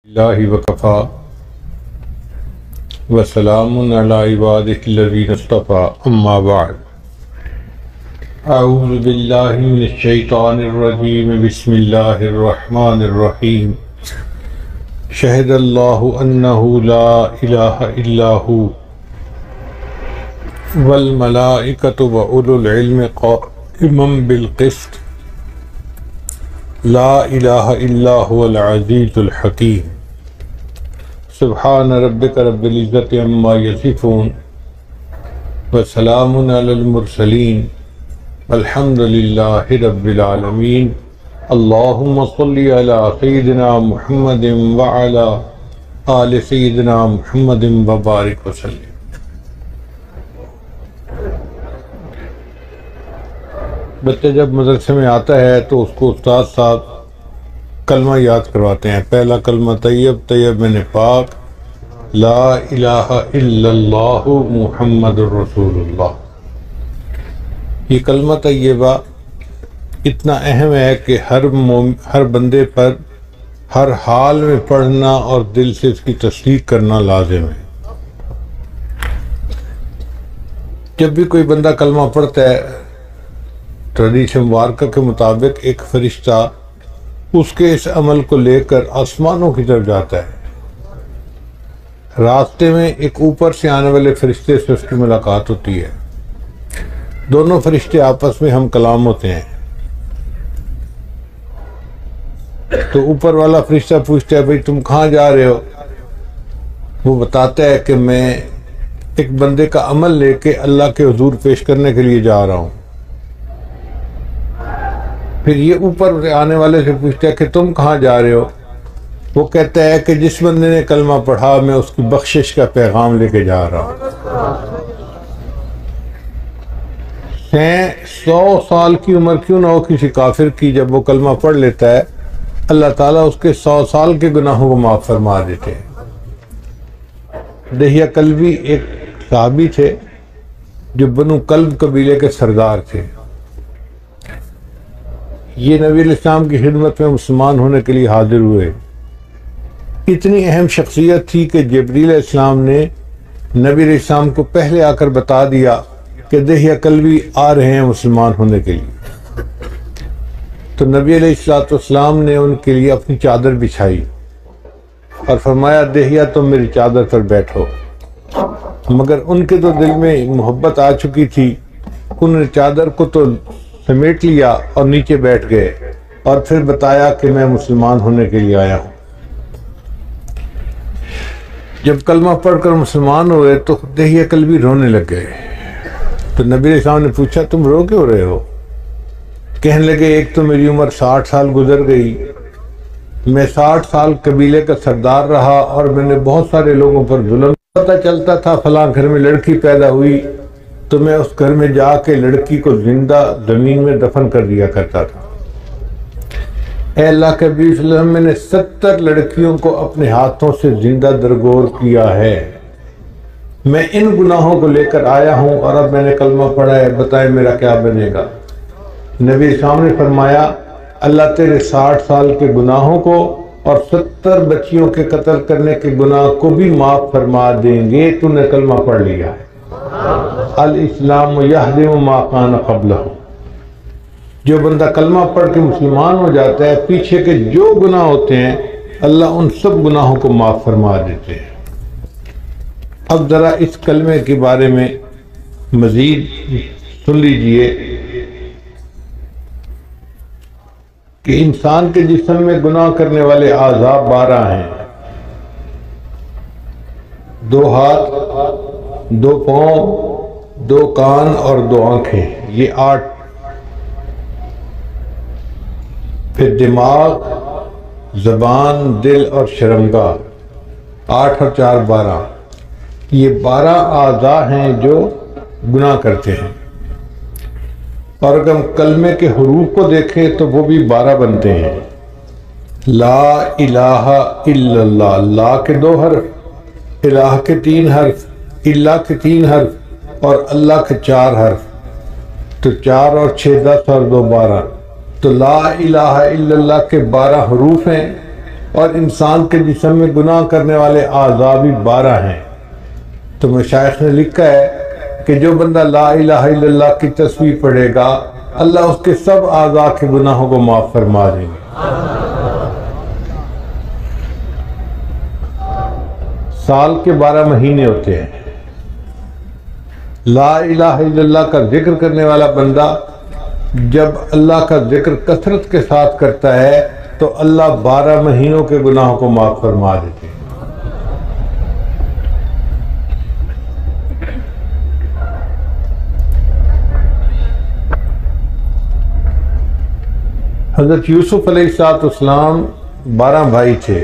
اللہ وکفا وسلام علی عبادہ الذین اصطفیٰ اما بعد اعوذ باللہ من الشیطان الرجیم بسم اللہ الرحمن الرحیم شہد اللہ انہ لا الہ الا ہو والملائکۃ واولو العلم قائما بالقسط لا الہ الا هو العزیز الحکیم سبحان ربک رب العزت عما یصفون وسلام علی المرسلین الحمد للہ رب العالمین اللہم صلی علی سیدنا محمد وعلی آل سیدنا محمد وبارک وسلم۔ بچہ جب مدرسے میں آتا ہے تو اس کو استاد صاحب کلمہ یاد کرواتے ہیں۔ پہلا کلمہ طیب، طیب من پاک، لا الہ الا اللہ محمد الرسول اللہ۔ یہ کلمہ طیبہ اتنا اہم ہے کہ ہر بندے پر ہر حال میں پڑھنا اور دل سے اس کی تصدیق کرنا لازم ہے۔ جب بھی کوئی بندہ کلمہ پڑھتا ہے تو حدیث مبارکہ کے مطابق ایک فرشتہ اس کے اس عمل کو لے کر آسمانوں کی طرف جاتا ہے۔ راستے میں ایک اوپر سے آنے والے فرشتے سے اس کی ملاقات ہوتی ہے۔ دونوں فرشتے آپس میں ہم کلام ہوتے ہیں۔ تو اوپر والا فرشتہ پوچھتا ہے بھئی تم کہاں جا رہے ہو؟ وہ بتاتا ہے کہ میں ایک بندے کا عمل لے کے اللہ کے حضور پیش کرنے کے لیے جا رہا ہوں۔ پھر یہ اوپر آنے والے سے پوچھتا ہے کہ تم کہاں جا رہے ہو؟ وہ کہتا ہے کہ جس بندے نے کلمہ پڑھا میں اس کی بخشش کا پیغام لے کے جا رہا ہوں۔ 100 سال کی عمر کیوں نہ ہو کسی کافر کی، جب وہ کلمہ پڑھ لیتا ہے اللہ تعالیٰ اس کے 100 سال کے گناہوں کو معاف فرما دیتے ہیں۔ دہیہ کلبی ایک صحابی تھے جو بنو کلب قبیلے کے سردار تھے۔ یہ نبی علیہ السلام کی خدمت میں مسلمان ہونے کے لیے حاضر ہوئے۔ اتنی اہم شخصیت تھی کہ جبریل علیہ السلام نے نبی علیہ السلام کو پہلے آ کر بتا دیا کہ دہیہ کلبی آ رہے ہیں مسلمان ہونے کے لیے۔ تو نبی علیہ السلام نے ان کے لیے اپنی چادر بچھائی اور فرمایا دہیہ تم میری چادر پر بیٹھو، مگر ان کے تو دل میں محبت آ چکی تھی، انہوں نے چادر کو تو سمیٹ لیا اور نیچے بیٹھ گئے اور پھر بتایا کہ میں مسلمان ہونے کے لیے آیا ہوں۔ جب کلمہ پڑھ کر مسلمان ہوئے تو دہیہ کلبی رونے لگ گئے۔ تو نبی علیہ السلام نے پوچھا تم رو کیوں رہے ہو؟ کہنے لگے ایک تو میری عمر 60 سال گزر گئی، میں 60 سال قبیلے کا سردار رہا اور میں نے بہت سارے لوگوں پر ظلم، پتہ چلتا تھا فلاں گھر میں لڑکی پیدا ہوئی تو میں اس گھر میں جا کے لڑکی کو زندہ زمین میں دفن کر دیا کرتا تھا۔ اے اللہ کے نبی صلی اللہ علیہ وسلم، میں نے 70 لڑکیوں کو اپنے ہاتھوں سے زندہ درگور کیا ہے، میں ان گناہوں کو لے کر آیا ہوں اور اب میں نے کلمہ پڑھا ہے، بتائیں میرا کیا بنے گا؟ نبی اسلام نے فرمایا اللہ تیرے 60 سال کے گناہوں کو اور 70 بچیوں کے قتل کرنے کے گناہ کو بھی معاف فرما دیں گے، تو نے کلمہ پڑھ لیا ہے۔ الاسلام یہدم ما کان قبلہ۔ جو بندہ کلمہ پڑھ کے مسلمان ہو جاتا ہے، پیچھے کے جو گناہ ہوتے ہیں اللہ ان سب گناہوں کو معاف فرما دیتے ہیں۔ اب ذرا اس کلمے کے بارے میں مزید سن لیجئے کہ انسان کے جسم میں گناہ کرنے والے اعضاء 12 ہیں۔ 2 ہاتھ، 2 پاؤں، 2 کان اور 2 آنکھیں، یہ 8۔ پھر دماغ، زبان، دل اور شرمگاہ، 8 اور 4 12۔ یہ 12 اعضاء ہیں جو گناہ کرتے ہیں۔ اور اگر ہم کلمے کے حروف کو دیکھیں تو وہ بھی 12 بنتے ہیں۔ لا الہ الا اللہ، لا کے 2 حرف، الہ کے 3 حرف، اللہ کے 3 حرف اور اللہ کے 4 حرف، تو 4 اور 6 10 اور 2 12۔ تو لا الہ الا اللہ کے 12 حروف ہیں اور انسان کے جسم میں گناہ کرنے والے اعضاء بھی 12 ہیں۔ تو مشائخ نے لکھا ہے کہ جو بندہ لا الہ الا اللہ کی تسبیح پڑھے گا اللہ اس کے سب اعضاء کے گناہوں کو معاف فرما دیں گے۔ سال کے 12 مہینے ہوتے ہیں۔ لا الہ الا اللہ کا ذکر کرنے والا بندہ جب اللہ کا ذکر کثرت کے ساتھ کرتا ہے تو اللہ 12 مہینوں کے گناہوں کو معاف فرما دیتے ہیں۔ حضرت یوسف علیہ السلام 12 بھائی تھے،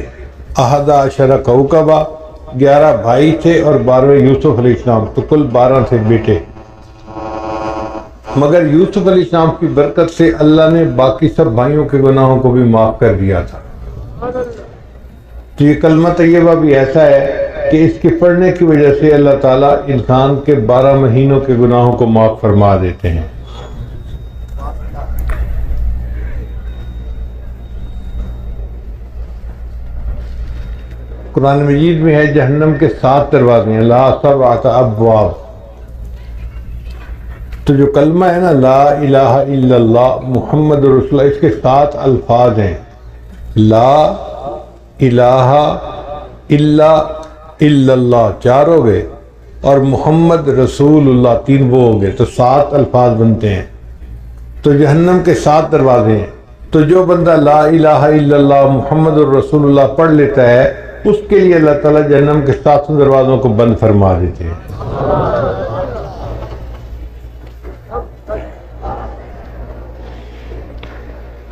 11 کوكبہ، 11 بھائی تھے اور 12ویں یوسف علیہ السلام، تو کل 12 تھے بیٹے۔ مگر یوسف علیہ السلام کی برکت سے اللہ نے باقی سب بھائیوں کے گناہوں کو بھی معاف کر دیا تھا۔ تو یہ کلمہ طیبہ بھی ایسا ہے کہ اس کے پڑھنے کی وجہ سے اللہ تعالیٰ انسان کے 12 مہینوں کے گناہوں کو معاف فرما دیتے ہیں۔ قرآن مجید میں ہے جہنم کے 7 دروازے ہیں، لا 7 ابواب۔ تو جو کلمہ ہے نا لا الہ الا اللہ محمد رسول اللہ، اس کے 7 الفاظ ہیں، لا الہ الا اللہ 4 ہو گئے، اور محمد رسول اللہ 3 وہ ہو گئے، تو 7 الفاظ بنتے ہیں۔ تو جہنم کے 7 دروازے ہیں، تو جو بندہ لا الہ الا اللہ محمد رسول اللہ پڑھ لیتا ہے اس کے لیے اللہ تعالیٰ جہنم کے 7 دروازوں کو بند فرما دیتے ہیں۔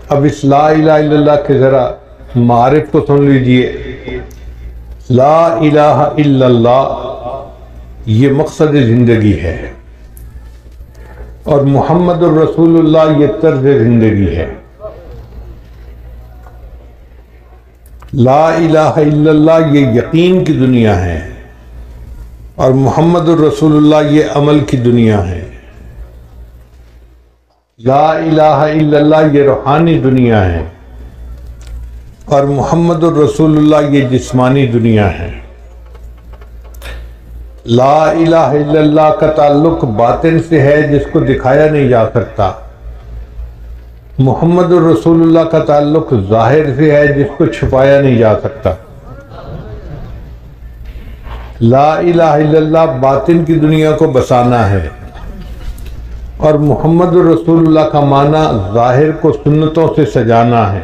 اب اس لا الہ الا اللہ کے ذرا معارف کو سن لیجئے۔ لا الہ الا اللہ یہ مقصد زندگی ہے، اور محمد الرسول اللہ یہ طرز زندگی ہے۔ لا الہ الا اللہ یہ یقین کی دنیا ہے، اور محمد الرسول اللہ یہ عمل کی دنیا ہے۔ لا الہ الا اللہ یہ روحانی دنیا ہے، اور محمد الرسول اللہ یہ جسمانی دنیا ہے۔ لا الہ الا اللہ کا تعلق باطن سے ہے جس کو دکھایا نہیں جا سکتا، محمد الرسول اللہ کا تعلق ظاہر سے ہے جس کو چھپایا نہیں جا سکتا۔ لا الہ الا اللہ باطن کی دنیا کو بسانا ہے، اور محمد الرسول اللہ کا معنی ظاہر کو سنتوں سے سجانا ہے۔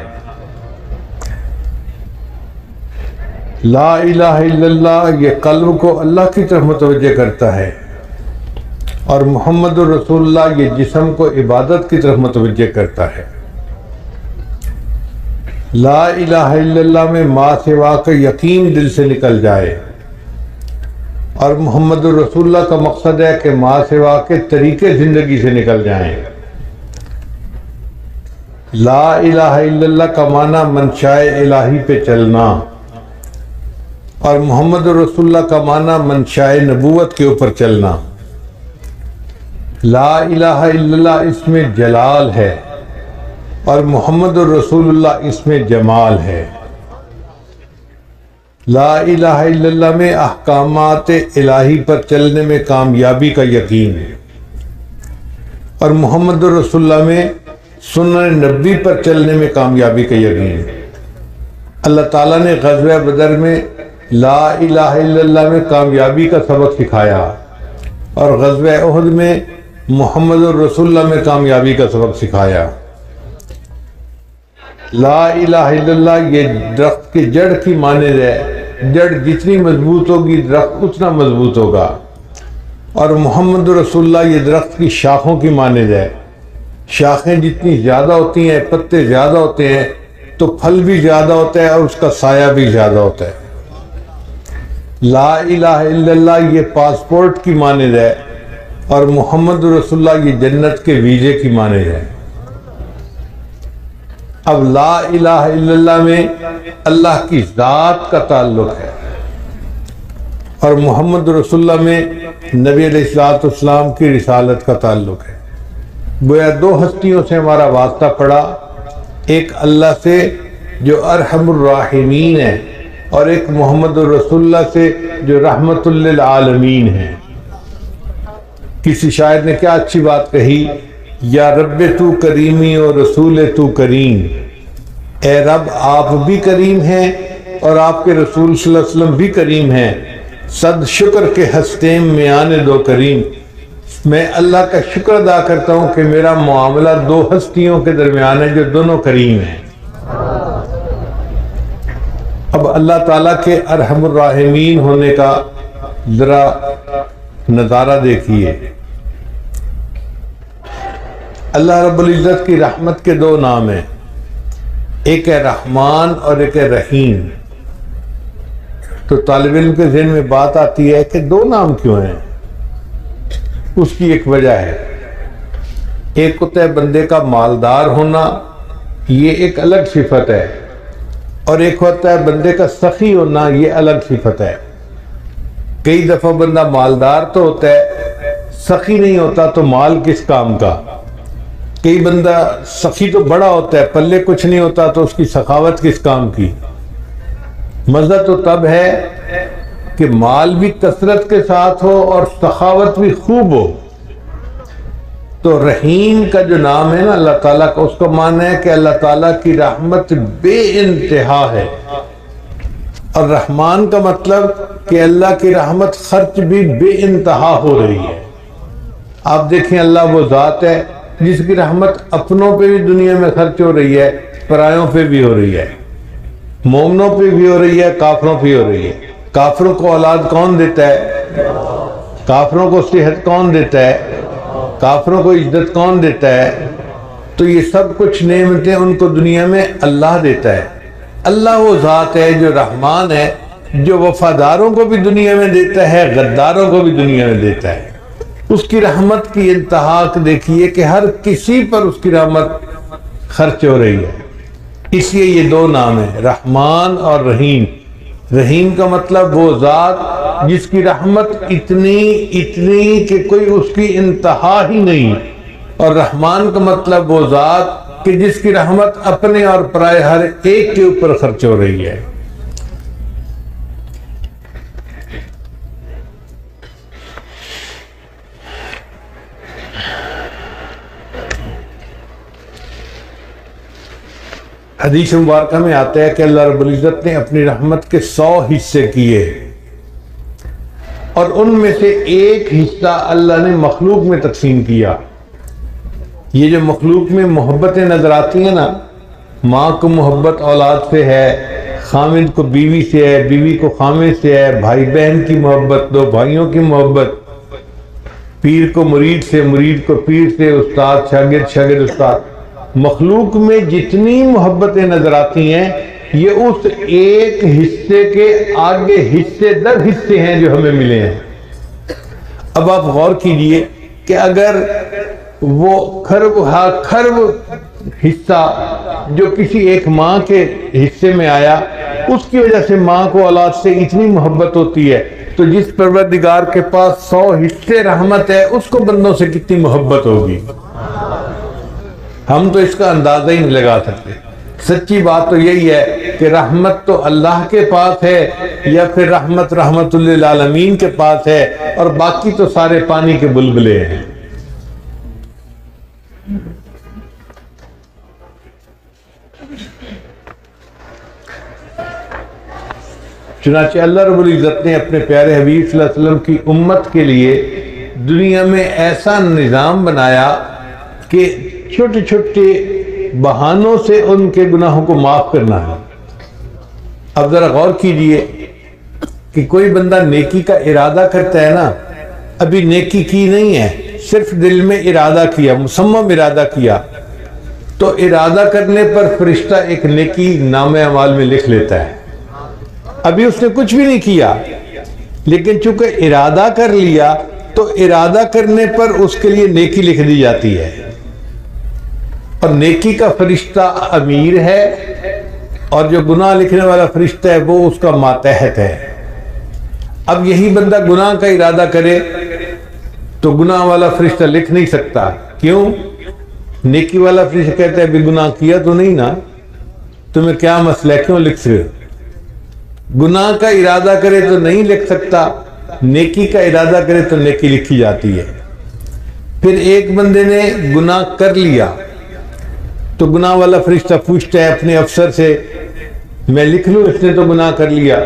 لا الہ الا اللہ یہ قلب کو اللہ کی طرف متوجہ کرتا ہے، اور محمد الرسول اللہ یہ جسم کو عبادت کی طرف متوجہ کرتا ہے۔ لا الہ الا اللہ میں ما سوا کا یقین دل سے نکل جائے، اور محمد الرسول اللہ کا مقصد ہے کہ ما سوا کے طریقے زندگی سے نکل جائیں۔ لا الہ الا اللہ کا معنی منشائے الہی پہ چلنا، اور محمد الرسول اللہ کا معنی منشائے نبوت کے اوپر چلنا۔ لا الہ الا اللہ اس میں جلال ہے، اور محمد الرسول اللہ اس میں جمال ہے۔ لا الہ الا اللہ میں احکامات الہی پر چلنے میں کامیابی کا یقین ہے، اور محمد الرسول اللہ میں سنن نبی پر چلنے میں کامیابی کا یقین ہے۔ اللہ تعالیٰ نے غزوہ بدر میں لا الہ الا اللہ میں کامیابی کا سبق سکھایا، اور غزوہ احد میں محمد الرسول اللہ میں کامیابی کا سبق سکھایا۔ لا الہ الا اللہ یہ درخت کی جڑ کی مانند ہے، جڑ جتنی مضبوط ہوگی درخت اتنا مضبوط ہوگا، اور محمد رسول اللہ یہ درخت کی شاخوں کی مانند ہے، شاخیں جتنی زیادہ ہوتی ہیں پتے زیادہ ہوتے ہیں تو پھل بھی زیادہ ہوتا ہے اور اس کا سایہ بھی زیادہ ہوتا ہے۔ لا الہ الا اللہ یہ پاسپورٹ کی مانند ہے، اور محمد رسول اللہ یہ جنت کے ویزے کی مانند ہے۔ اب لا الہ الا اللہ میں اللہ کی ذات کا تعلق ہے، اور محمد رسول اللہ میں نبی علیہ السلام کی رسالت کا تعلق ہے۔ گویا 2 ہستیوں سے ہمارا واسطہ پڑا، ایک اللہ سے جو ارحم الراحمین ہے، اور ایک محمد رسول اللہ سے جو رحمت للعالمین ہے۔ کسی شاعر نے کیا اچھی بات کہی، یا رب تو کریمی و رسول تو کریم، اے رب آپ بھی کریم ہیں اور آپ کے رسول صلی اللہ علیہ وسلم بھی کریم ہیں، صد شکر کے ہستیم میں آنے دو کریم۔ میں اللہ کا شکر ادا کرتا ہوں کہ میرا معاملہ دو ہستیوں کے درمیان ہے جو دونوں کریم ہیں۔ اب اللہ تعالیٰ کے ارحم الراحمین ہونے کا ذرا نظارہ دیکھیے۔ اللہ رب العزت کی رحمت کے دو نام ہیں، ایک ہے رحمان اور ایک ہے رحیم۔ تو طالب علم کے ذہن میں بات آتی ہے کہ دو نام کیوں ہیں؟ اس کی ایک وجہ ہے۔ ایک ہوتا ہے بندے کا مالدار ہونا، یہ ایک الگ صفت ہے، اور ایک ہوتا ہے بندے کا سخی ہونا، یہ الگ صفت ہے۔ کئی دفعہ بندہ مالدار تو ہوتا ہے، سخی نہیں ہوتا تو مال کس کام کا۔ کئی بندہ سخی تو بڑا ہوتا ہے، پلے کچھ نہیں ہوتا تو اس کی سخاوت کس کام کی۔ مزہ تو تب ہے کہ مال بھی کثرت کے ساتھ ہو اور سخاوت بھی خوب ہو۔ تو رحیم کا جو نام ہے نا اللہ تعالیٰ کا، اس کا معنی ہے کہ اللہ تعالیٰ کی رحمت بے انتہا ہے، اور رحمان کا مطلب کہ اللہ کی رحمت خرچ بھی بے انتہا ہو رہی ہے۔ آپ دیکھیں اللہ وہ ذات ہے جس کی رحمت اپنوں پہ بھی دنیا میں خرچ ہو رہی ہے، پرایوں پہ بھی ہو رہی ہے، مومنوں پہ بھی ہو رہی ہے، کافروں پہ ہو رہی ہے۔ کافروں کو اولاد کون دیتا ہے؟ کافروں کو صحت کون دیتا ہے؟ کافروں کو عزت کون دیتا ہے؟ تو یہ سب کچھ نعمتیں ان کو دنیا میں اللہ دیتا ہے۔ اللہ وہ ذات ہے جو رحمان ہے، جو وفاداروں کو بھی دنیا میں دیتا ہے، غداروں کو بھی دنیا میں دیتا ہے۔ اس کی رحمت کی انتہا دیکھیے کہ ہر کسی پر اس کی رحمت خرچ ہو رہی ہے۔ اس لیے یہ دو نام ہیں، رحمان اور رحیم۔ رحیم کا مطلب وہ ذات جس کی رحمت اتنی کہ کوئی اس کی انتہا ہی نہیں، اور رحمان کا مطلب وہ ذات کہ جس کی رحمت اپنے اور پرائے ہر ایک کے اوپر خرچ ہو رہی ہے۔ حدیث مبارکہ میں آتا ہے کہ اللہ رب العزت نے اپنی رحمت کے 100 حصے کیے، اور ان میں سے ایک حصہ اللہ نے مخلوق میں تقسیم کیا۔ یہ جو مخلوق میں محبتیں نظر آتی ہیں نا، ماں کو محبت اولاد سے ہے، خامد کو بیوی سے ہے، بیوی کو خامد سے ہے، بھائی بہن کی محبت، دو بھائیوں کی محبت، پیر کو مرید سے، مرید کو پیر سے، استاد شاگرد، شاگرد استاد۔ مخلوق میں جتنی محبتیں نظر آتی ہیں یہ اس ایک حصے کے آگے حصے در حصے ہیں جو ہمیں ملے ہیں۔ اب آپ غور کیجئے کہ اگر وہ خرب حصہ جو کسی ایک ماں کے حصے میں آیا، اس کی وجہ سے ماں کو اولاد سے اتنی محبت ہوتی ہے، تو جس پروردگار کے پاس 100 حصے رحمت ہے اس کو بندوں سے کتنی محبت ہوگی۔ ہم تو اس کا اندازہ ہی نہیں لگا سکتے۔ سچی بات تو یہی ہے کہ رحمت تو اللہ کے پاس ہے، یا پھر رحمت للعالمین کے پاس ہے، اور باقی تو سارے پانی کے بلبلے ہیں۔ چنانچہ اللہ رب العزت نے اپنے پیارے حبیب صلی اللہ علیہ وسلم کی امت کے لیے دنیا میں ایسا نظام بنایا کہ چھوٹے چھوٹے بہانوں سے ان کے گناہوں کو معاف کرنا ہے۔ اب ذرا غور کیجئے کہ کوئی بندہ نیکی کا ارادہ کرتا ہے نا، ابھی نیکی کی نہیں ہے، صرف دل میں ارادہ کیا، مصمم ارادہ کیا، تو ارادہ کرنے پر فرشتہ ایک نیکی نامہ اعمال میں لکھ لیتا ہے۔ ابھی اس نے کچھ بھی نہیں کیا، لیکن چونکہ ارادہ کر لیا تو ارادہ کرنے پر اس کے لیے نیکی لکھ دی جاتی ہے، اور نیکی کا فرشتہ امیر ہے، اور جو گناہ لکھنے والا فرشتہ ہے وہ اس کا ماتحت ہے۔ اب یہی بندہ گناہ کا ارادہ کرے تو گناہ والا فرشتہ لکھ نہیں سکتا۔ کیوں؟ نیکی والا فرشتہ کہتا ہے بھی گناہ کیا تو نہیں نا، تمہیں کیا مسئلہ ہے، کیوں لکھ سکتے؟ گناہ کا ارادہ کرے تو نہیں لکھ سکتا، نیکی کا ارادہ کرے تو نیکی لکھی جاتی ہے۔ پھر ایک بندے نے گناہ کر لیا تو گناہ والا فرشتہ پوچھتا ہے اپنے افسر سے، میں لکھ لوں اس نے تو گناہ کر لیا؟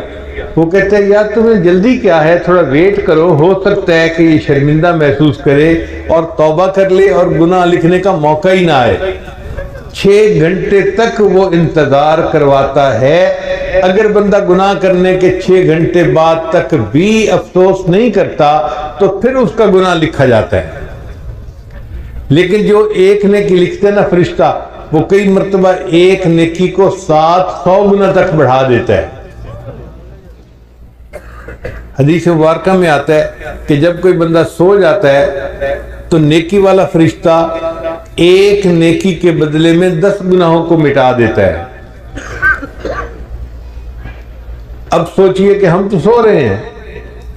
وہ کہتے ہیں یار تمہیں جلدی کیا ہے، تھوڑا ویٹ کرو، ہو سکتا ہے کہ یہ شرمندہ محسوس کرے اور توبہ کر لے اور گناہ لکھنے کا موقع ہی نہ آئے۔ 6 گھنٹے تک وہ انتظار کرواتا ہے۔ اگر بندہ گناہ کرنے کے 6 گھنٹے بعد تک بھی افسوس نہیں کرتا تو پھر اس کا گناہ لکھا جاتا ہے۔ لیکن جو ایک نیکی لکھتے نا فرشتہ، وہ کئی مرتبہ ایک نیکی کو 700 گنا تک بڑھا دیتا ہے۔ حدیث مبارکہ میں آتا ہے کہ جب کوئی بندہ سو جاتا ہے تو نیکی والا فرشتہ ایک نیکی کے بدلے میں 10 گناہوں کو مٹا دیتا ہے۔ اب سوچئے کہ ہم تو سو رہے ہیں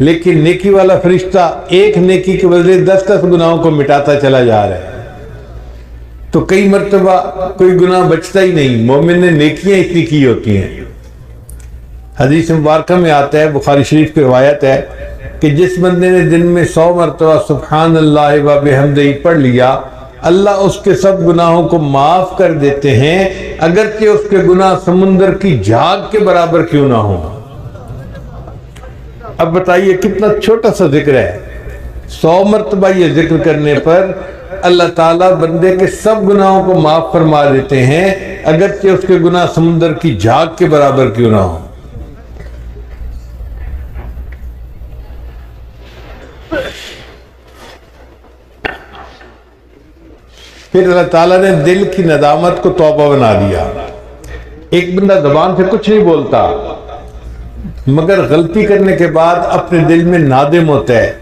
لیکن نیکی والا فرشتہ ایک نیکی کے بدلے 10 گناہوں کو مٹاتا چلا جا رہا ہے۔ تو کئی مرتبہ کوئی گناہ بچتا ہی نہیں، مومن نے نیکیاں اتنی کی ہوتی ہیں۔ حدیث مبارکہ میں آتا ہے، بخاری شریف کی روایت ہے کہ جس بندے نے دن میں 100 مرتبہ سبحان اللہ و بحمدہ پڑھ لیا، اللہ اس کے سب گناہوں کو معاف کر دیتے ہیں، اگرچہ اس کے گناہ سمندر کی جھاگ کے برابر کیوں نہ ہوں۔ اب بتائیے کتنا چھوٹا سا ذکر ہے، 100 مرتبہ یہ ذکر کرنے پر اللہ تعالیٰ بندے کے سب گناہوں کو معاف فرما دیتے ہیں، اگرچہ اس کے گناہ سمندر کی جھاگ کے برابر کیوں نہ ہوں۔ پھر اللہ تعالیٰ نے دل کی ندامت کو توبہ بنا دیا۔ ایک بندہ زبان سے کچھ نہیں بولتا مگر غلطی کرنے کے بعد اپنے دل میں نادم ہوتا ہے،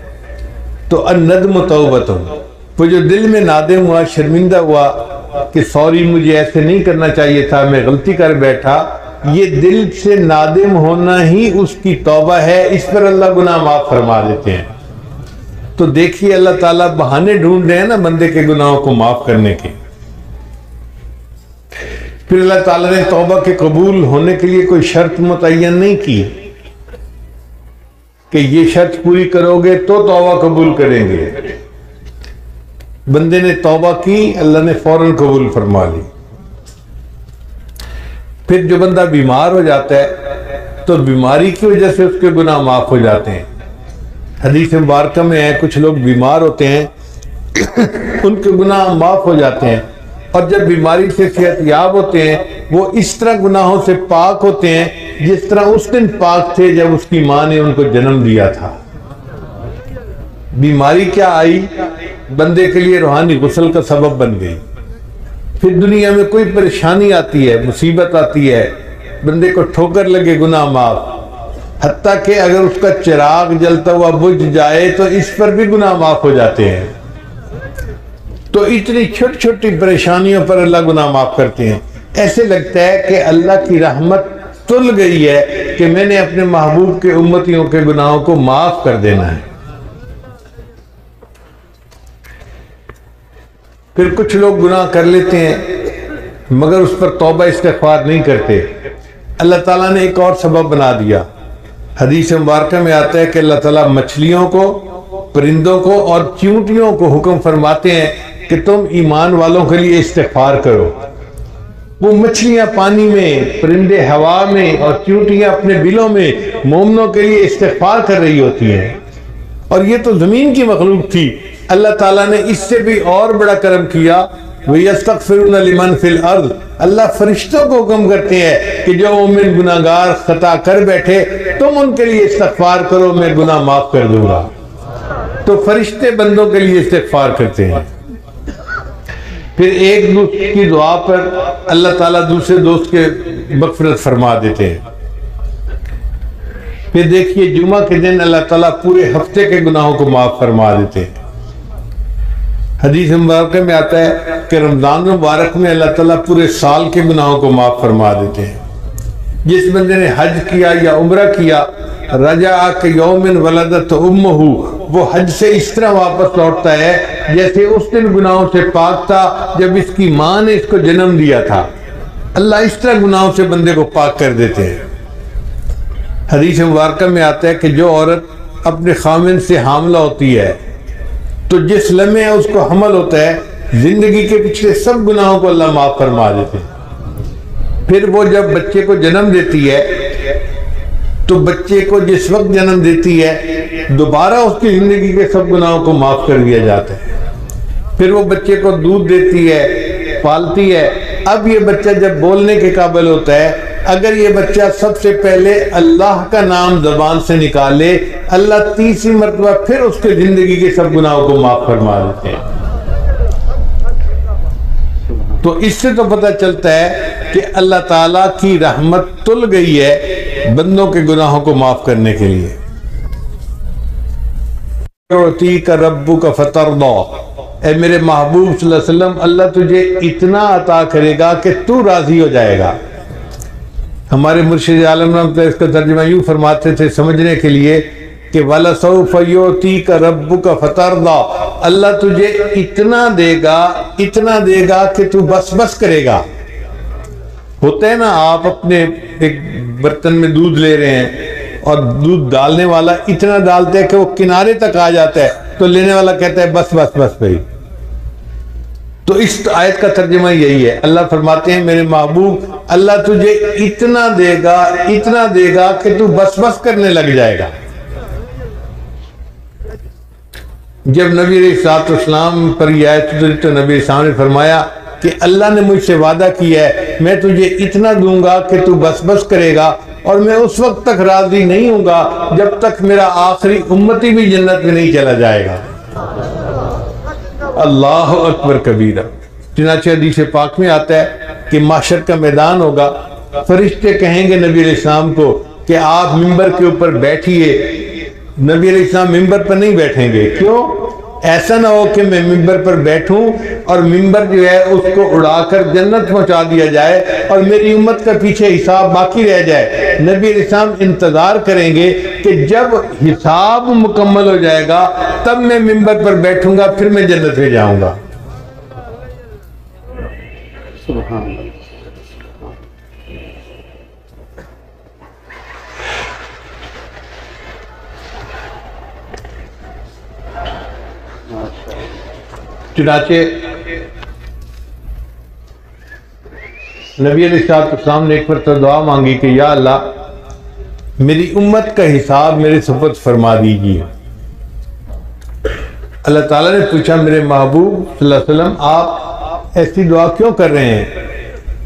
تو الندم توبۃ، وہ جو دل میں نادم ہوا، شرمندہ ہوا کہ سوری مجھے ایسے نہیں کرنا چاہیے تھا، میں غلطی کر بیٹھا، یہ دل سے نادم ہونا ہی اس کی توبہ ہے، اس پر اللہ گناہ معاف فرما دیتے ہیں۔ تو دیکھیے اللہ تعالیٰ بہانے ڈھونڈ رہے ہیں نا بندے کے گناہوں کو معاف کرنے کے۔ پھر اللہ تعالیٰ نے توبہ کے قبول ہونے کے لیے کوئی شرط متعین نہیں کی کہ یہ شرط پوری کرو گے تو توبہ قبول کریں گے۔ بندے نے توبہ کی، اللہ نے فوراً قبول فرما لی۔ پھر جو بندہ بیمار ہو جاتا ہے تو بیماری کی وجہ سے اس کے گناہ معاف ہو جاتے ہیں۔ حدیث مبارکہ میں ہے کچھ لوگ بیمار ہوتے ہیں ان کے گناہ معاف ہو جاتے ہیں، اور جب بیماری سے صحت یاب ہوتے ہیں وہ اس طرح گناہوں سے پاک ہوتے ہیں جس طرح اس دن پاک تھے جب اس کی ماں نے ان کو جنم دیا تھا۔ بیماری کیا آئی؟ بندے کے لیے روحانی غسل کا سبب بن گئی۔ پھر دنیا میں کوئی پریشانی آتی ہے، مصیبت آتی ہے، بندے کو ٹھوکر لگے، گناہ معاف، حتیٰ کہ اگر اس کا چراغ جلتا ہوا بجھ جائے تو اس پر بھی گناہ معاف ہو جاتے ہیں۔ تو اتنی چھوٹی چھوٹی پریشانیوں پر اللہ گناہ معاف کرتے ہیں۔ ایسے لگتا ہے کہ اللہ کی رحمت تل گئی ہے کہ میں نے اپنے محبوب کے امتیوں کے گناہوں کو معاف کر دینا ہے۔ پھر کچھ لوگ گناہ کر لیتے ہیں مگر اس پر توبہ استغفار نہیں کرتے۔ اللہ تعالیٰ نے ایک اور سبب بنا دیا۔ حدیث مبارکہ میں آتا ہے کہ اللہ تعالیٰ مچھلیوں کو، پرندوں کو اور چیونٹیوں کو حکم فرماتے ہیں کہ تم ایمان والوں کے لیے استغفار کرو۔ وہ مچھلیاں پانی میں، پرندے ہوا میں اور چیونٹیاں اپنے بلوں میں مومنوں کے لیے استغفار کر رہی ہوتی ہیں، اور یہ تو زمین کی مخلوق تھی۔ اللہ تعالیٰ نے اس سے بھی اور بڑا کرم کیا، وَيَسْتَغْفِرُونَ لِمَنْ فِي الْأَرْضِ، اللہ فرشتوں کو حکم کرتے ہیں کہ جو مومن گناہگار خطا کر بیٹھے تم ان کے لیے استغفار کرو، میں گناہ معاف کر دوں گا۔ تو فرشتے بندوں کے لیے استغفار کرتے ہیں۔ پھر ایک دوست کی دعا پر اللہ تعالیٰ دوسرے دوست کے مغفرت فرما دیتے ہیں۔ پھر دیکھیے جمعہ کے دن اللہ تعالیٰ پورے ہفتے کے گناہوں کو معاف فرما دیتے ہیں۔ حدیث مبارکہ میں آتا ہے کہ رمضان مبارک میں اللہ تعالیٰ پورے سال کے گناہوں کو معاف فرما دیتے ہیں۔ جس بندے نے حج کیا یا عمرہ کیا، رجع کیوم ولدت امہ، وہ حج سے اس طرح واپس لوٹتا ہے جیسے اس دن گناہوں سے پاک تھا جب اس کی ماں نے اس کو جنم دیا تھا۔ اللہ اس طرح گناہوں سے بندے کو پاک کر دیتے ہیں۔ حدیث مبارکہ میں آتا ہے کہ جو عورت اپنے خامن سے حاملہ ہوتی ہے تو جس لمحے اس کو حمل ہوتا ہے زندگی کے پچھلے سب گناہوں کو اللہ معاف فرما دیتے ہیں۔ پھر وہ جب بچے کو جنم دیتی ہے تو بچے کو جس وقت جنم دیتی ہے دوبارہ اس کی زندگی کے سب گناہوں کو معاف کر دیا جاتا ہے۔ پھر وہ بچے کو دودھ دیتی ہے، پالتی ہے۔ اب یہ بچہ جب بولنے کے قابل ہوتا ہے، اگر یہ بچہ سب سے پہلے اللہ کا نام زبان سے نکالے، اللہ تیسری مرتبہ پھر اس کے زندگی کے سب گناہوں کو معاف فرما دیتے ہیں۔ تو اس سے تو پتہ چلتا ہے کہ اللہ تعالیٰ کی رحمت تل گئی ہے بندوں کے گناہوں کو معاف کرنے کے لیے۔ یعطیک ربک فترضی، اے میرے محبوب صلی اللہ علیہ وسلم، اللہ تجھے اتنا عطا کرے گا کہ تو راضی ہو جائے گا۔ ہمارے مرشد عالم رحمۃ اللہ اس کا ترجمہ یوں فرماتے تھے سمجھنے کے لیے کہ وَلَسَوْفَ يُعْطِيكَ رَبُّكَ فَتَرْضَى، اللہ تجھے اتنا دے گا کہ تو بس بس کرے گا۔ ہوتا ہے نا، آپ اپنے ایک برتن میں دودھ لے رہے ہیں اور دودھ ڈالنے والا اتنا ڈالتا ہے کہ وہ کنارے تک آ جاتا ہے تو لینے والا کہتا ہے بس بس بس بھائی۔ تو اس آیت کا ترجمہ یہی ہے، اللہ فرماتے ہیں میرے محبوب اللہ تجھے اتنا دے گا کہ تو بس بس کرنے لگ جائے گا۔ جب نبی علیہ السلام پر یہ آیت اتری تو نبی علیہ السلام نے فرمایا کہ اللہ نے مجھ سے وعدہ کیا ہے میں تجھے اتنا دوں گا کہ تو بس بس کرے گا، اور میں اس وقت تک راضی نہیں ہوں گا جب تک میرا آخری امتی بھی جنت میں نہیں چلا جائے گا۔ اللہ اکبر کبیرہ۔ چنانچہ حدیث پاک میں آتا ہے کہ محشر کا میدان ہوگا، فرشتے کہیں گے نبی علیہ السلام کو کہ آپ ممبر کے اوپر بیٹھیے۔ نبی علیہ السلام ممبر پر نہیں بیٹھیں گے، کیوں؟ ایسا نہ ہو کہ میں ممبر پر بیٹھوں اور ممبر جو ہے اس کو اڑا کر جنت پہنچا دیا جائے اور میری امت کا پیچھے حساب باقی رہ جائے۔ نبی علیہ السلام انتظار کریں گے کہ جب حساب مکمل ہو جائے گا تب میں ممبر پر بیٹھوں گا، پھر میں جنت میں جاؤں گا۔ سبحان اللہ۔ چنانچہ نبی علیہ السلام نے ایک مرتبہ دعا مانگی کہ یا اللہ میری امت کا حساب میرے سپرد فرما دیجیے۔ اللہ تعالیٰ نے پوچھا میرے محبوب صلی اللہ علیہ وسلم آپ ایسی دعا کیوں کر رہے ہیں؟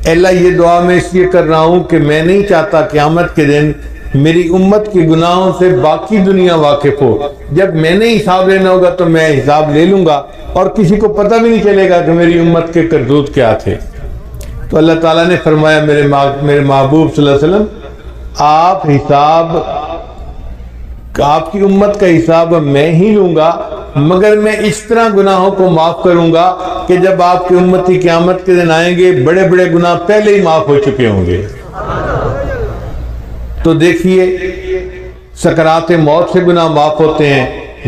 اے اللہ یہ دعا میں اس لیے کر رہا ہوں کہ میں نہیں چاہتا قیامت کے دن میری امت کے گناہوں سے باقی دنیا واقف ہو۔ جب میں نے حساب لینا ہوگا تو میں حساب لے لوں گا اور کسی کو پتہ بھی نہیں چلے گا کہ میری امت کے کرتوت کیا تھے۔ تو اللہ تعالیٰ نے فرمایا میرے محبوب صلی اللہ علیہ وسلم آپ کی امت کا حساب میں ہی لوں گا، مگر میں اس طرح گناہوں کو معاف کروں گا کہ جب آپ کی امتی قیامت کے دن آئیں گے بڑے بڑے گناہ پہلے ہی معاف ہو چکے ہوں گے۔ تو دیکھیے سکرات موت سے گناہ معاف ہوتے ہیں،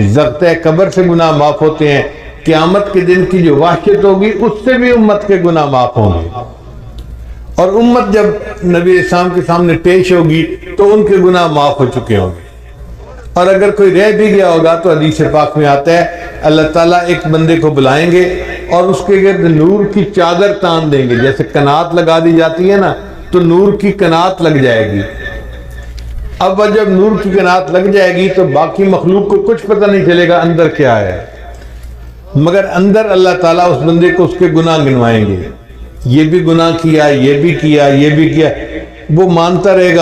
ضبط قبر سے گناہ معاف ہوتے ہیں، قیامت کے دن کی جو وحشت ہوگی اس سے بھی امت کے گناہ معاف ہوں گے، اور امت جب نبی علیہ السلام کے سامنے پیش ہوگی تو ان کے گناہ معاف ہو چکے ہوں گے۔ اور اگر کوئی رہ بھی گیا ہوگا تو حدیث پاک میں آتا ہے اللہ تعالیٰ ایک بندے کو بلائیں گے اور اس کے گرد نور کی چادر تان دیں گے، جیسے کنات لگا دی جاتی ہے نا تو نور کی کنات لگ جائے گی۔ اب جب نور کی کنات لگ جائے گی تو باقی مخلوق کو کچھ پتہ نہیں چلے گا اندر کیا ہے، مگر اندر اللہ تعالیٰ اس بندے کو اس کے گناہ گنوائیں گے، یہ بھی گناہ کیا، یہ بھی کیا، یہ بھی کیا، وہ مانتا رہے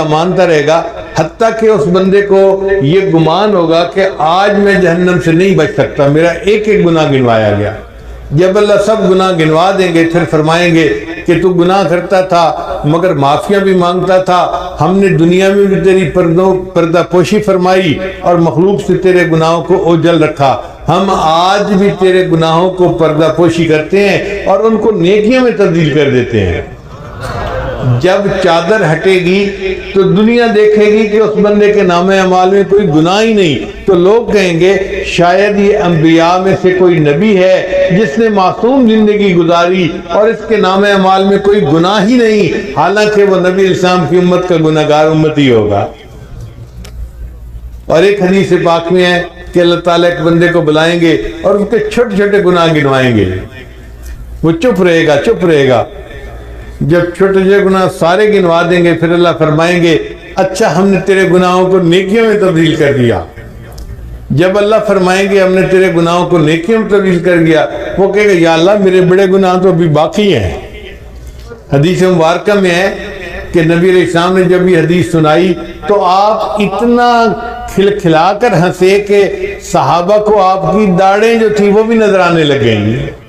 گا حتیٰ کہ اس بندے کو یہ گمان ہوگا کہ آج میں جہنم سے نہیں بچ سکتا، میرا ایک ایک گناہ گنوایا گیا۔ جب اللہ سب گناہ گنوا دیں گے پھر فرمائیں گے کہ تو گناہ کرتا تھا مگر معافیاں بھی مانگتا تھا، ہم نے دنیا میں بھی تیری پردہ پوشی فرمائی اور مخلوق سے تیرے گناہوں کو اوجھل رکھا، ہم آج بھی تیرے گناہوں کو پردہ پوشی کرتے ہیں اور ان کو نیکیوں میں تبدیل کر دیتے ہیں۔ جب چادر ہٹے گی تو دنیا دیکھے گی کہ اس بندے کے نام اعمال میں کوئی گناہ ہی نہیں، تو لوگ کہیں گے شاید یہ انبیاء میں سے کوئی نبی ہے جس نے معصوم زندگی گزاری اور اس کے نام اعمال میں کوئی گناہ ہی نہیں، حالانکہ وہ نبی اسلام کی امت کا گناہگار امتی ہوگا۔ اور ایک حدیث پاک میں ہے کہ اللہ تعالیٰ ایک بندے کو بلائیں گے اور اس کے چھوٹے چھوٹے گناہ گنوائیں گے، وہ چپ رہے گا۔ جب چھوٹے چھوٹے گناہ سارے گنوا دیں گے، پھر اللہ فرمائیں گے اچھا ہم نے تیرے گناہوں کو نیکیوں میں تبدیل کر دیا۔ جب اللہ فرمائیں گے ہم نے تیرے گناہوں کو نیکیوں میں تبدیل کر دیا، وہ کہے گا یا اللہ میرے بڑے گناہ تو ابھی باقی ہیں۔ حدیث مبارکہ میں ہے کہ نبی علیہ السلام نے جب یہ حدیث سنائی تو آپ اتنا کھلا کر ہنسے کہ صحابہ کو آپ کی داڑھیں جو تھی وہ بھی نظر آنے لگ گئیں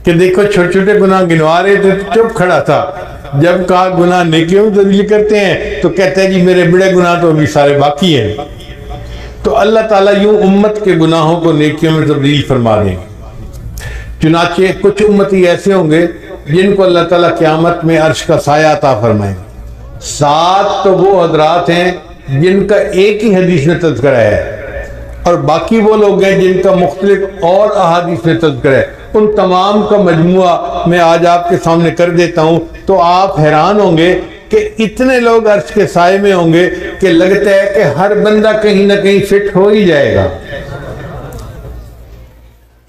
کہ دیکھو چھوٹے چھوٹے گناہ گنوا رہے تھے تو چپ کھڑا تھا، جب کہا گناہ نیکیوں میں تبدیل کرتے ہیں تو کہتے ہیں جی میرے بڑے گناہ تو ابھی سارے باقی ہیں۔ تو اللہ تعالیٰ یوں امت کے گناہوں کو نیکیوں میں تبدیل فرما دیں گے۔ چنانچہ کچھ امتی ایسے ہوں گے جن کو اللہ تعالیٰ قیامت میں عرش کا سایہ عطا فرمائیں گے۔ 7 تو وہ حضرات ہیں جن کا ایک ہی حدیث میں تذکرہ ہے، اور باقی وہ لوگ ہیں جن کا مختلف اور احادیث میں تذکرہ ہے۔ ان تمام کا مجموعہ میں آج آپ کے سامنے کر دیتا ہوں تو آپ حیران ہوں گے کہ اتنے لوگ عرش کے سائے میں ہوں گے کہ لگتا ہے کہ ہر بندہ کہیں نہ کہیں فٹ ہو ہی جائے گا۔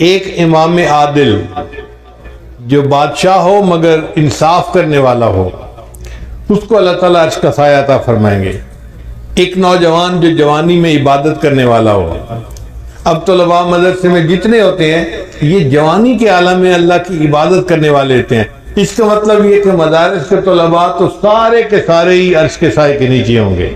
ایک امام عادل جو بادشاہ ہو مگر انصاف کرنے والا ہو، اس کو اللہ تعالیٰ عرش کا سایہ عطا فرمائیں گے۔ ایک نوجوان جو جوانی میں عبادت کرنے والا ہو۔ اب طلباء مدرسے میں جتنے ہوتے ہیں یہ جوانی کے عالم میں اللہ کی عبادت کرنے والے ہوتے ہیں۔ اس کا مطلب یہ کہ مدارس کے طلباء تو سارے کے سارے ہی عرش کے سائے کے نیچے ہوں گے۔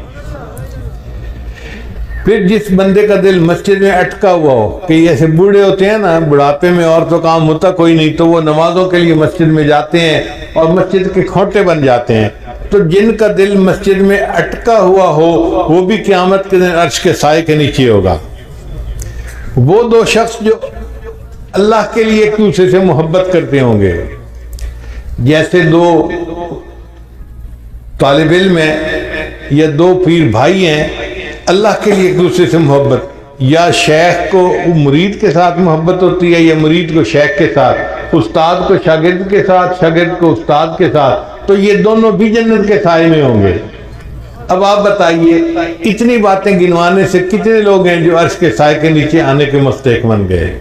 پھر جس بندے کا دل مسجد میں اٹکا ہوا ہو، کہ ایسے بوڑھے ہوتے ہیں نا، بڑھاپے میں اور تو کام ہوتا کوئی نہیں تو وہ نمازوں کے لیے مسجد میں جاتے ہیں اور مسجد کے کھوٹے بن جاتے ہیں، تو جن کا دل مسجد میں اٹکا ہوا ہو وہ بھی قیامت کے دن عرش کے سائے کے نیچے ہوگا۔ وہ 2 شخص جو اللہ کے لیے ایک دوسرے سے محبت کرتے ہوں گے، جیسے 2 طالب علم ہیں یا 2 پیر بھائی ہیں، اللہ کے لیے ایک دوسرے سے محبت، یا شیخ کو مرید کے ساتھ محبت ہوتی ہے یا مرید کو شیخ کے ساتھ، استاد کو شاگرد کے ساتھ، شاگرد کو استاد کے ساتھ، تو یہ دونوں بھی جنت کے سائے میں ہوں گے۔ اب آپ بتائیے اتنی باتیں گنوانے سے کتنے لوگ ہیں جو عرش کے سائے کے نیچے آنے کے مستحق بن گئے۔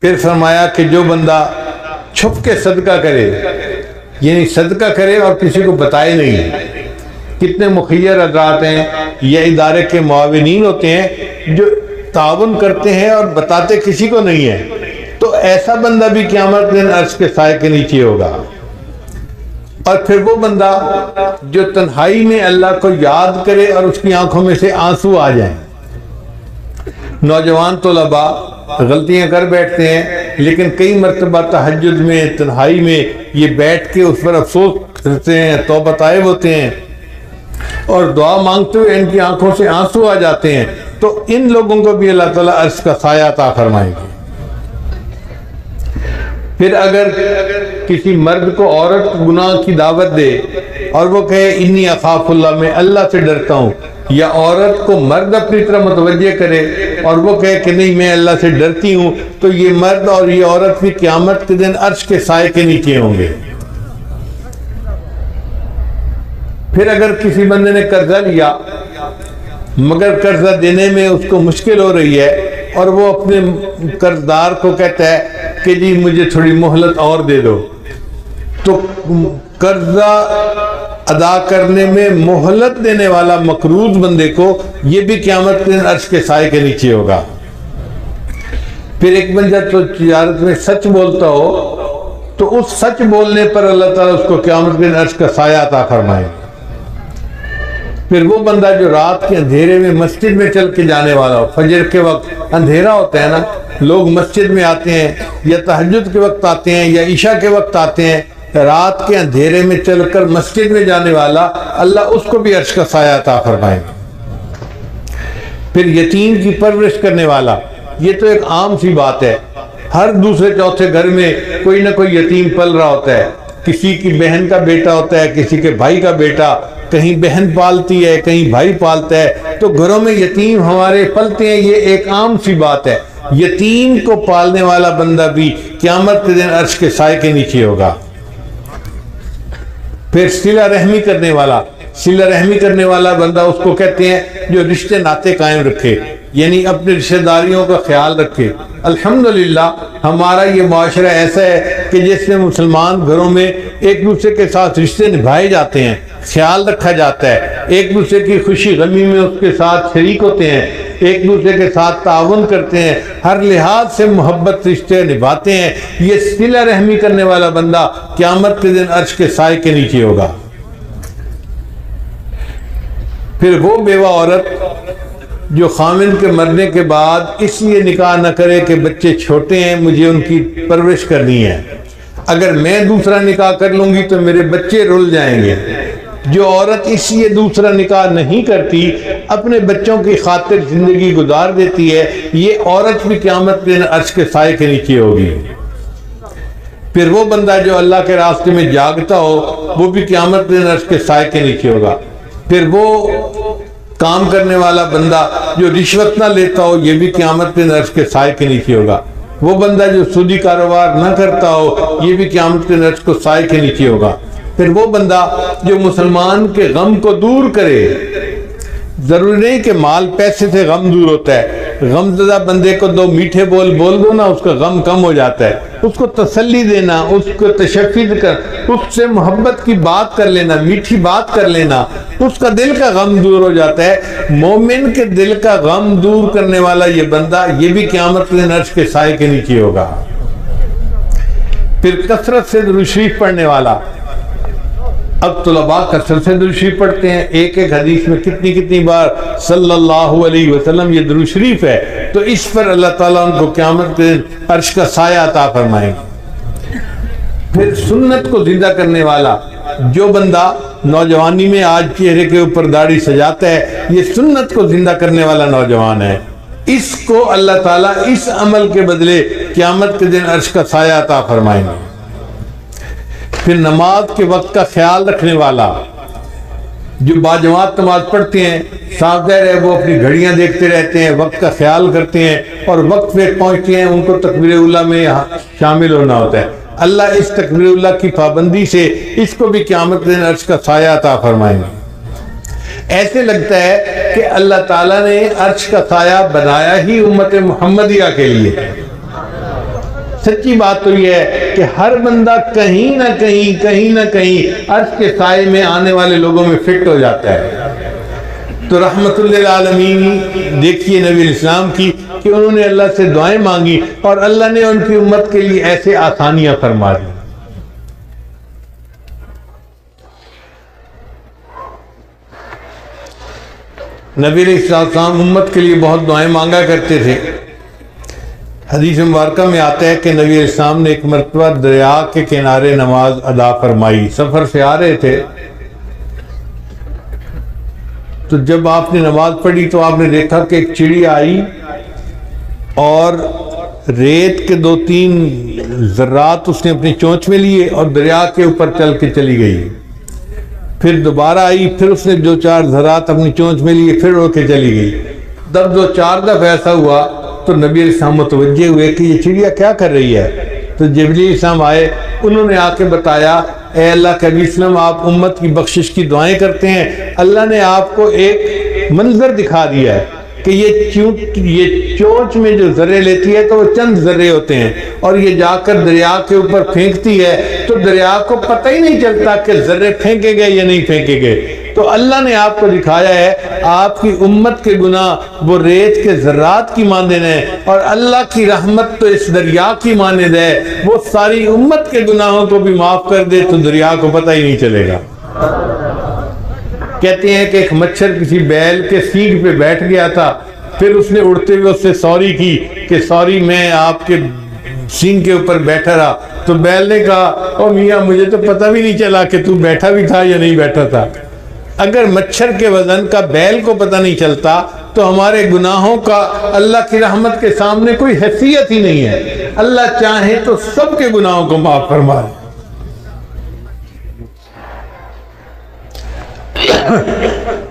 پھر فرمایا کہ جو بندہ چھپ کے صدقہ کرے، یعنی صدقہ کرے اور کسی کو بتائے نہیں۔ کتنے مخیر حضرات ہیں یا ادارے کے معاونین ہوتے ہیں جو تعاون کرتے ہیں اور بتاتے کسی کو نہیں ہے، تو ایسا بندہ بھی قیامت دن عرش کے سائے کے نیچے ہوگا۔ اور پھر وہ بندہ جو تنہائی میں اللہ کو یاد کرے اور اس کی آنکھوں میں سے آنسو آ جائیں۔ نوجوان طلباء غلطیاں کر بیٹھتے ہیں، لیکن کئی مرتبہ تہجد میں تنہائی میں یہ بیٹھ کے اس پر افسوس کرتے ہیں، توبہ طائب ہوتے ہیں اور دعا مانگتے ہوئے ان کی آنکھوں سے آنسو آ جاتے ہیں، تو ان لوگوں کو بھی اللہ تعالیٰ عرش کا سایہ عطا فرمائیں گے۔ پھر اگر کسی مرد کو عورت گناہ کی دعوت دے اور وہ کہے انی اخاف اللہ، میں اللہ سے ڈرتا ہوں، یا عورت کو مرد اپنی طرح متوجہ کرے اور وہ کہے کہ نہیں میں اللہ سے ڈرتی ہوں، تو یہ مرد اور یہ عورت بھی قیامت کے دن عرش کے سائے کے نیچے ہوں گے۔ پھر اگر کسی بندے نے قرضہ لیا مگر قرضہ دینے میں اس کو مشکل ہو رہی ہے اور وہ اپنے قرضدار کو کہتا ہے کہ جی مجھے تھوڑی مہلت اور دے دو، تو قرضہ ادا کرنے میں مہلت دینے والا مقروض بندے کو یہ بھی قیامت کے دن عرش کے سائے کے نیچے ہوگا۔ پھر ایک بندہ تو تجارت میں سچ بولتا ہو تو اس سچ بولنے پر اللہ تعالیٰ اس کو قیامت کے دن عرش کا سایہ عطا فرمائے۔ پھر وہ بندہ جو رات کے اندھیرے میں مسجد میں چل کے جانے والا ہو، فجر کے وقت اندھیرا ہوتا ہے نا، لوگ مسجد میں آتے ہیں یا تہجد کے وقت آتے ہیں یا عشاء کے وقت آتے ہیں، رات کے اندھیرے میں چل کر مسجد میں جانے والا اللہ اس کو بھی عرش کا سایہ عطا فرمائے گا۔ پھر یتیم کی پرورش کرنے والا، یہ تو ایک عام سی بات ہے ہر دوسرے چوتھے گھر میں کوئی نہ کوئی یتیم پل رہا ہوتا ہے. کسی کی بہن کا بیٹا ہوتا ہے, کسی کے بھائی کا بیٹا, کہیں بہن پالتی ہے, کہیں بھائی پالتا ہے. تو گھروں میں یتیم ہمارے پلتے ہیں, یہ ایک عام سی بات ہے. یتیم کو پالنے والا بندہ بھی قیامت کے دن عرش کے سائے کے نیچے ہوگا. پھر صلہ رحمی کرنے والا بندہ اس کو کہتے ہیں جو رشتے ناتے قائم رکھے, یعنی اپنے رشتہ داریوں کا خیال رکھے. الحمدللہ ہمارا یہ معاشرہ ایسا ہے کہ جس میں مسلمان گھروں میں ایک دوسرے کے ساتھ رشتے نبھائے جاتے ہیں, خیال رکھا جاتا ہے, ایک دوسرے کی خوشی غمی میں اس کے ساتھ شریک ہوتے ہیں, ایک دوسرے کے ساتھ تعاون کرتے ہیں, ہر لحاظ سے محبت رشتے نبھاتے ہیں. یہ صلہ رحمی کرنے والا بندہ قیامت کے دن عرش کے سائے کے نیچے ہوگا. پھر وہ بیوہ عورت جو خامند کے مرنے کے بعد اس لیے نکاح نہ کرے کہ بچے چھوٹے ہیں, مجھے ان کی پرورش کرنی ہے, اگر میں دوسرا نکاح کر لوں گی تو میرے بچے رل جائیں گے. جو عورت اس لیے دوسرا نکاح نہیں کرتی, اپنے بچوں کی خاطر زندگی گزار دیتی ہے, یہ عورت بھی قیامت کے دن عرش کے سائے کے نیچے ہوگی. پھر وہ بندہ جو اللہ کے راستے میں جاگتا ہو, وہ بھی قیامت کے دن عرش کے سائے کے نیچے ہوگا. پھر وہ کام کرنے والا بندہ جو رشوت نہ لیتا ہو, یہ بھی قیامت کے دن عرش کے سائے کے نیچے ہوگا. وہ بندہ جو سودی کاروبار نہ کرتا ہو, یہ بھی قیامت کے دن عرش کے سائے کے نیچے ہوگا. پھر وہ بندہ جو مسلمان کے غم کو دور کرے, ضروری نہیں کہ مال پیسے سے غم دور ہوتا ہے, غم زدہ بندے کو دو میٹھے بول دو نا, اس کا غم کم ہو جاتا ہے. اس کو تسلی دینا, اس کو تشفی کر, اس سے محبت کی بات کر لینا, میٹھی بات کر لینا, اس کا دل کا غم دور ہو جاتا ہے. مومن کے دل کا غم دور کرنے والا یہ بندہ, یہ بھی قیامت کے دن عرش کے سائے کے نیچے ہوگا. پھر کثرت سے درود شریف پڑھنے والا. اب طلباء کثرت سے درود شریف پڑھتے ہیں, ایک حدیث میں کتنی بار صلی اللہ علیہ وسلم یہ درود شریف ہے, تو اس پر اللہ تعالیٰ ان کو قیامت کے دن عرش کا سایہ عطا فرمائیں گے. پھر سنت کو زندہ کرنے والا, جو بندہ نوجوانی میں آج چہرے کے اوپر داڑھی سجاتا ہے, یہ سنت کو زندہ کرنے والا نوجوان ہے. اس کو اللہ تعالیٰ اس عمل کے بدلے قیامت کے دن عرش کا سایہ عطا فرمائیں گے. پھر نماز کے وقت کا خیال رکھنے والا, جو باجماعت نماز پڑھتے ہیں, صاف ظاہر ہے وہ اپنی گھڑیاں دیکھتے رہتے ہیں, وقت کا خیال کرتے ہیں اور وقت پہ پہنچتے ہیں, ان کو تکبیر اولیٰ میں شامل ہونا ہوتا ہے. اللہ اس تکبیر اولیٰ کی پابندی سے اس کو بھی قیامت کے دن عرش کا سایہ عطا فرمائیں گے. ایسے لگتا ہے کہ اللہ تعالیٰ نے عرش کا سایہ بنایا ہی امت محمدیہ کے لیے. سچی بات تو یہ ہے کہ ہر بندہ کہیں نہ کہیں عرش کے سائے میں آنے والے لوگوں میں فٹ ہو جاتا ہے. تو رحمت للعالمین دیکھیے نبی الاسلام کی, کہ انہوں نے اللہ سے دعائیں مانگی اور اللہ نے ان کی امت کے لیے ایسے آسانیاں فرما دی. نبی علیہ السلام امت کے لیے بہت دعائیں مانگا کرتے تھے. حدیث مبارکہ میں آتا ہے کہ نبی علیہ السلام نے ایک مرتبہ دریا کے کنارے نماز ادا فرمائی. سفر سے آ رہے تھے, تو جب آپ نے نماز پڑھی تو آپ نے دیکھا کہ ایک چڑی آئی اور ریت کے 2-3 ذرات اس نے اپنی چونچ میں لیے اور دریا کے اوپر چل کے چلی گئی. پھر دوبارہ آئی, پھر اس نے 2-4 ذرات اپنی چونچ میں لیے, پھر اڑ کے چلی گئی. جب 2-4 دفعہ ایسا ہوا تو نبی علیہ السلام متوجہ ہوئے کہ یہ چڑیا کیا کر رہی ہے. تو جبریل علیہ السلام آئے, انہوں نے آ کے بتایا, اے اللہ کے نبی صلی اللہ علیہ وسلم, آپ امت کی بخشش کی دعائیں کرتے ہیں, اللہ نے آپ کو ایک منظر دکھا دیا ہے کہ یہ چونچ میں جو ذرے لیتی ہے تو وہ چند ذرے ہوتے ہیں, اور یہ جا کر دریا کے اوپر پھینکتی ہے تو دریا کو پتہ ہی نہیں چلتا کہ ذرے پھینکے گئے یا نہیں پھینکے گئے. تو اللہ نے آپ کو دکھایا ہے آپ کی امت کے گناہ وہ ریت کے ذرات کی مانند ہیں, اور اللہ کی رحمت تو اس دریا کی مانند ہے, وہ ساری امت کے گناہوں کو بھی معاف کر دے تو دریا کو پتہ ہی نہیں چلے گا. کہتے ہیں کہ ایک مچھر کسی بیل کے سینگ پہ بیٹھ گیا تھا, پھر اس نے اڑتے ہوئے اس سے سوری کی کہ سوری میں آپ کے سینگ کے اوپر بیٹھا رہا. تو بیل نے کہا, او میاں مجھے تو پتہ بھی نہیں چلا کہ تو بیٹھا بھی تھا یا نہیں بیٹھا تھا. اگر مچھر کے وزن کا بیل کو پتہ نہیں چلتا تو ہمارے گناہوں کا اللہ کی رحمت کے سامنے کوئی حیثیت ہی نہیں ہے. اللہ چاہے تو سب کے گناہوں کو معاف فرما دے.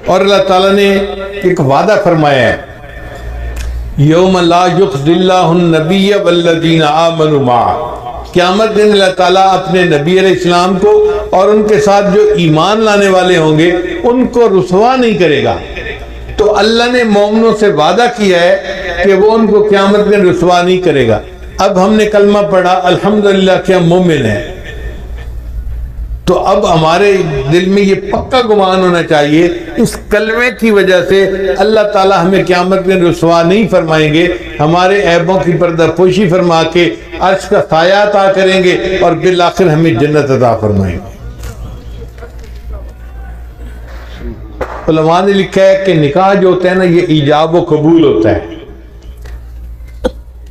اور اللہ تعالیٰ نے ایک وعدہ فرمایا ہے، یوم لا یخزی اللہ النبی والذین آمنوا معہ. قیامت دن اللہ تعالیٰ اپنے نبی علیہ السلام کو اور ان کے ساتھ جو ایمان لانے والے ہوں گے ان کو رسوا نہیں کرے گا. تو اللہ نے مومنوں سے وعدہ کیا ہے کہ وہ ان کو قیامت میں رسوا نہیں کرے گا. اب ہم نے کلمہ پڑھا الحمدللہ کہ ہم مومن ہیں، تو اب ہمارے دل میں یہ پکا گمان ہونا چاہیے اس کلمے کی وجہ سے اللہ تعالیٰ ہمیں قیامت میں رسوا نہیں فرمائیں گے، ہمارے عیبوں کی پردہ پوشی فرما کے عرش کا سایہ عطا کریں گے اور بالآخر ہمیں جنت عطا فرمائیں گے. علماء نے لکھا ہے کہ نکاح جو ہوتا ہے نا یہ ایجاب و قبول ہوتا ہے.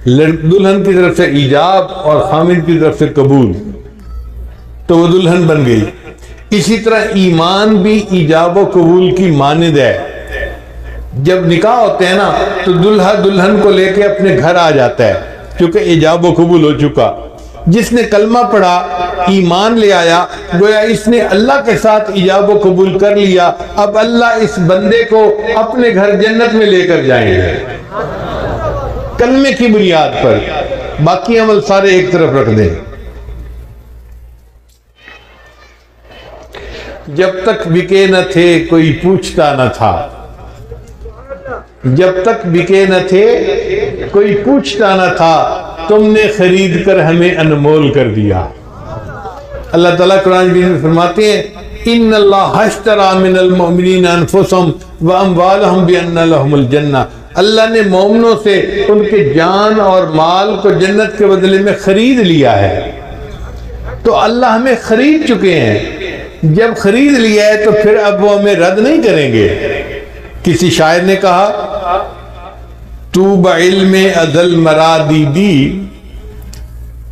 دلہن کی طرف سے ایجاب اور خامد کی طرف سے قبول، تو وہ دلہن بن گئی. اسی طرح ایمان بھی ایجاب و قبول کی مانند ہے. جب نکاح ہوتے ہیں نا تو دلہا دلہن کو لے کے اپنے گھر آ جاتا ہے کیونکہ ایجاب و قبول ہو چکا. جس نے کلمہ پڑھا ایمان لے آیا گویا اس نے اللہ کے ساتھ ایجاب و قبول کر لیا. اب اللہ اس بندے کو اپنے گھر جنت میں لے کر جائیں گے کلمے کی بنیاد پر. باقی عمل سارے ایک طرف رکھ دیں. جب تک بکے نہ تھے کوئی پوچھتا نہ تھا، جب تک بکے نہ تھے کوئی پوچھتا نہ تھا، تم نے خرید کر ہمیں انمول کر دیا. اللہ تعالیٰ قرآن میں فرماتے ہیں ان اللہ اشتری من المؤمنین انفسهم واموالهم بان لهم الجنہ. اللہ نے مومنوں سے ان کے جان اور مال کو جنت کے بدلے میں خرید لیا ہے. تو اللہ ہمیں خرید چکے ہیں. جب خرید لیا ہے تو پھر اب وہ ہمیں رد نہیں کریں گے. کسی شاعر نے کہا تو بعلم ازل مرادی دی،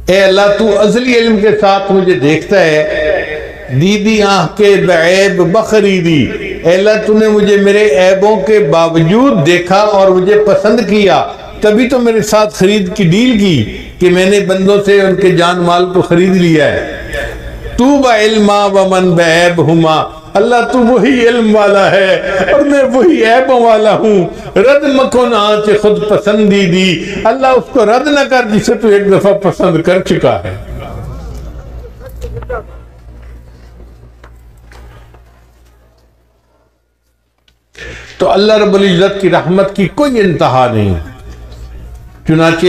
اے اللہ تو ازلی علم کے ساتھ مجھے دیکھتا ہے. دیدی آنکھ کے بعیب بخریدی، اے اللہ تو نے مجھے میرے عیبوں کے باوجود دیکھا اور مجھے پسند کیا، تبھی تو میرے ساتھ خرید کی ڈیل کی کہ میں نے بندوں سے ان کے جان مال کو خرید لیا ہے. تو بعلما ومن بعیب ہما، اللہ تو وہی علم والا ہے اور میں وہی عیبوں والا ہوں. رد مکن آنچ خود پسندی دی، اللہ اس کو رد نہ کر جسے تو ایک دفعہ پسند کر چکا ہے. تو اللہ رب العزت کی رحمت کی کوئی انتہا نہیں. چنانچہ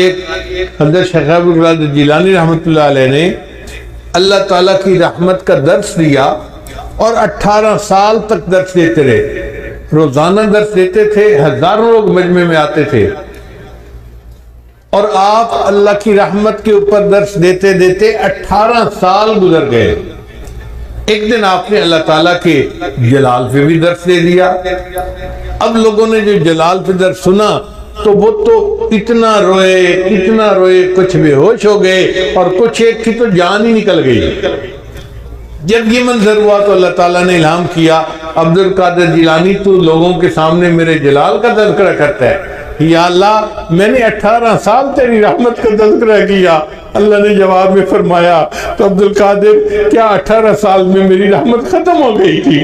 حضرت شیخ عبد القادر جیلانی رحمۃ اللہ علیہ نے اللہ تعالیٰ کی رحمت کا درس دیا اور 18 سال تک درس دیتے رہے. روزانہ درس دیتے تھے، ہزاروں لوگ مجمع میں آتے تھے اور آپ اللہ کی رحمت کے اوپر درس دیتے دیتے 18 سال گزر گئے. ایک دن آپ نے اللہ تعالیٰ کے جلال پہ بھی درس دے دیا. اب لوگوں نے جو جلال پہ درس سنا تو وہ تو اتنا روئے کچھ بے ہوش ہو گئے اور کچھ ایک کی تو جان ہی نکل گئی. جب یہ منظر ہوا تو اللہ تعالیٰ نے الہام کیا عبد القادر جیلانی تو لوگوں کے سامنے میرے جلال کا تذکرہ کرتا ہے. یا اللہ میں نے 18 سال تیری رحمت کا تذکرہ کیا. اللہ نے جواب میں فرمایا تو عبد القادر کیا 18 سال میں میری رحمت ختم ہو گئی تھی؟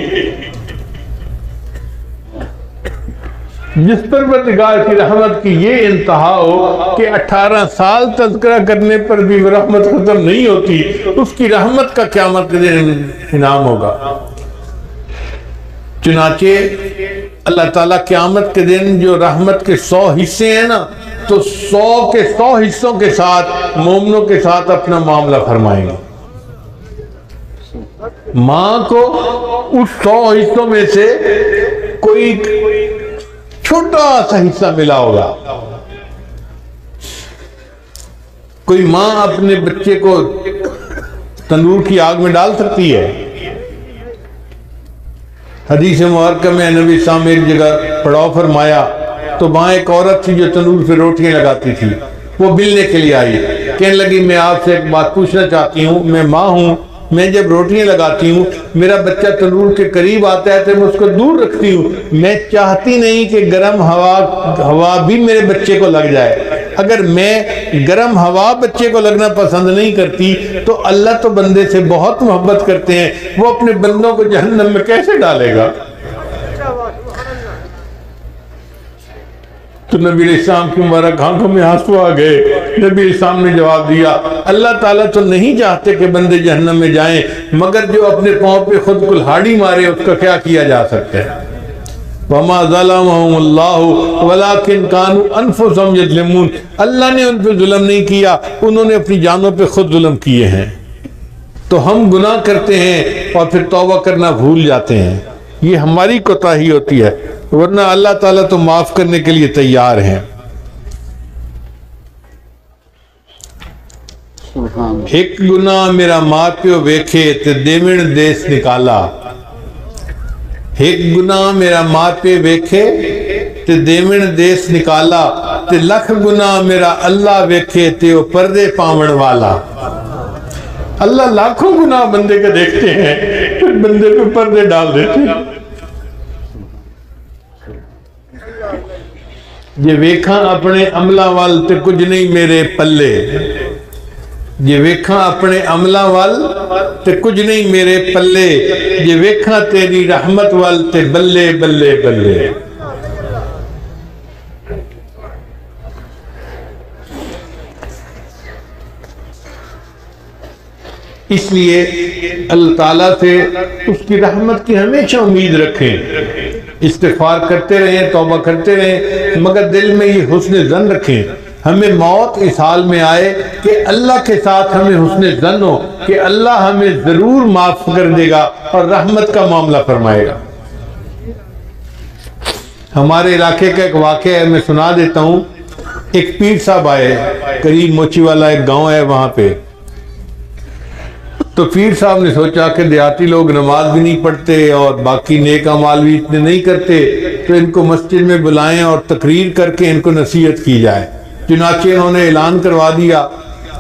جس پروردگار کی رحمت کی یہ انتہا ہو کہ 18 سال تذکرہ کرنے پر بھی وہ رحمت ختم نہیں ہوتی، اس کی رحمت کا قیامت کے دن انعام ہوگا. چنانچہ اللہ تعالیٰ قیامت کے دن جو رحمت کے 100 حصے ہیں نا تو 100 کے 100 حصوں کے ساتھ مومنوں کے ساتھ اپنا معاملہ فرمائیں گے. ماں کو اس 100 حصوں میں سے کوئی چھوٹا سا حصہ ملا ہوگا. کوئی ماں اپنے بچے کو تندور کی آگ میں ڈال سکتی ہے؟ حدیث مبارکہ میں نبی صاحب ایک جگہ پڑاؤ فرمایا تو وہاں ایک عورت تھی جو تندور پہ روٹیاں لگاتی تھی. وہ بیلنے کے لیے آئی، کہنے لگی میں آپ سے ایک بات پوچھنا چاہتی ہوں، میں ماں ہوں میں جب روٹیاں لگاتی ہوں میرا بچہ تنور کے قریب آتا ہے تو میں اس کو دور رکھتی ہوں، میں چاہتی نہیں کہ گرم ہوا بھی میرے بچے کو لگ جائے۔ اگر میں گرم ہوا بچے کو لگنا پسند نہیں کرتی تو اللہ تو بندے سے بہت محبت کرتے ہیں، وہ اپنے بندوں کو جہنم میں کیسے ڈالے گا؟ تو نبی علیہ السلام کی مبارک آنکھوں میں آنسو آ گئے۔ نبی علیہ السلام نے جواب دیا، اللہ تعالیٰ تو نہیں چاہتے کہ بندے جہنم میں جائیں، مگر جو اپنے پاؤں پہ خود کلہاڑی مارے اس کا کیا کیا جا سکتا ہے؟ وَمَا ظَلَمَهُمُ اللَّهُ وَلَكِنْ كَانُوا أَنفُسَهُمْ يَظْلِمُونَ، اللہ نے ان پہ ظلم نہیں کیا، انہوں نے اپنی جانوں پہ خود ظلم کیے ہیں۔ تو ہم گناہ کرتے ہیں اور پھر توبہ کرنا بھول جاتے ہیں، یہ ہماری کوتاہی ہوتی ہے، ورنہ اللہ تعالیٰ تو معاف کرنے کے لیے تیار ہیں۔ ایک گناہ میرا ماں پیو ویکھے تے دیوݨ دیس نکالا، ایک گناہ میرا ماں پیو ویکھے تے دیوݨ دیس نکالا، تے لکھ گناہ میرا اللہ ویکھے تے وہ پردے پاون والا۔ اللہ لاکھوں گناہ بندے کے دیکھتے ہیں پھر بندے پہ پردے ڈال دیتے ہیں۔ جے ویکھاں اپنے عملہ وال تے کچھ نہیں میرے پلے، جے ویکھاں اپنے عملہ وال تے کچھ نہیں میرے پلے، جے ویکھاں تیری رحمت وال تے بلے بلے بلے۔ اس لیے اللہ تعالیٰ سے اس کی رحمت کی ہمیشہ امید رکھیں، استغفار کرتے رہیں، توبہ کرتے رہیں، مگر دل میں یہ حسن ظن رکھیں، ہمیں موت اس حال میں آئے کہ اللہ کے ساتھ ہمیں حسن ظن ہو کہ اللہ ہمیں ضرور معاف کر دے گا اور رحمت کا معاملہ فرمائے گا۔ ہمارے علاقے کا ایک واقعہ ہے، میں سنا دیتا ہوں۔ ایک پیر صاحب آئے، قریب موچی والا ایک گاؤں ہے وہاں پہ، تو پیر صاحب نے سوچا کہ دیہاتی لوگ نماز بھی نہیں پڑھتے اور باقی نیک اعمال بھی اتنے نہیں کرتے، تو ان کو مسجد میں بلائیں اور تقریر کر کے ان کو نصیحت کی جائے۔ چنانچہ انہوں نے اعلان کروا دیا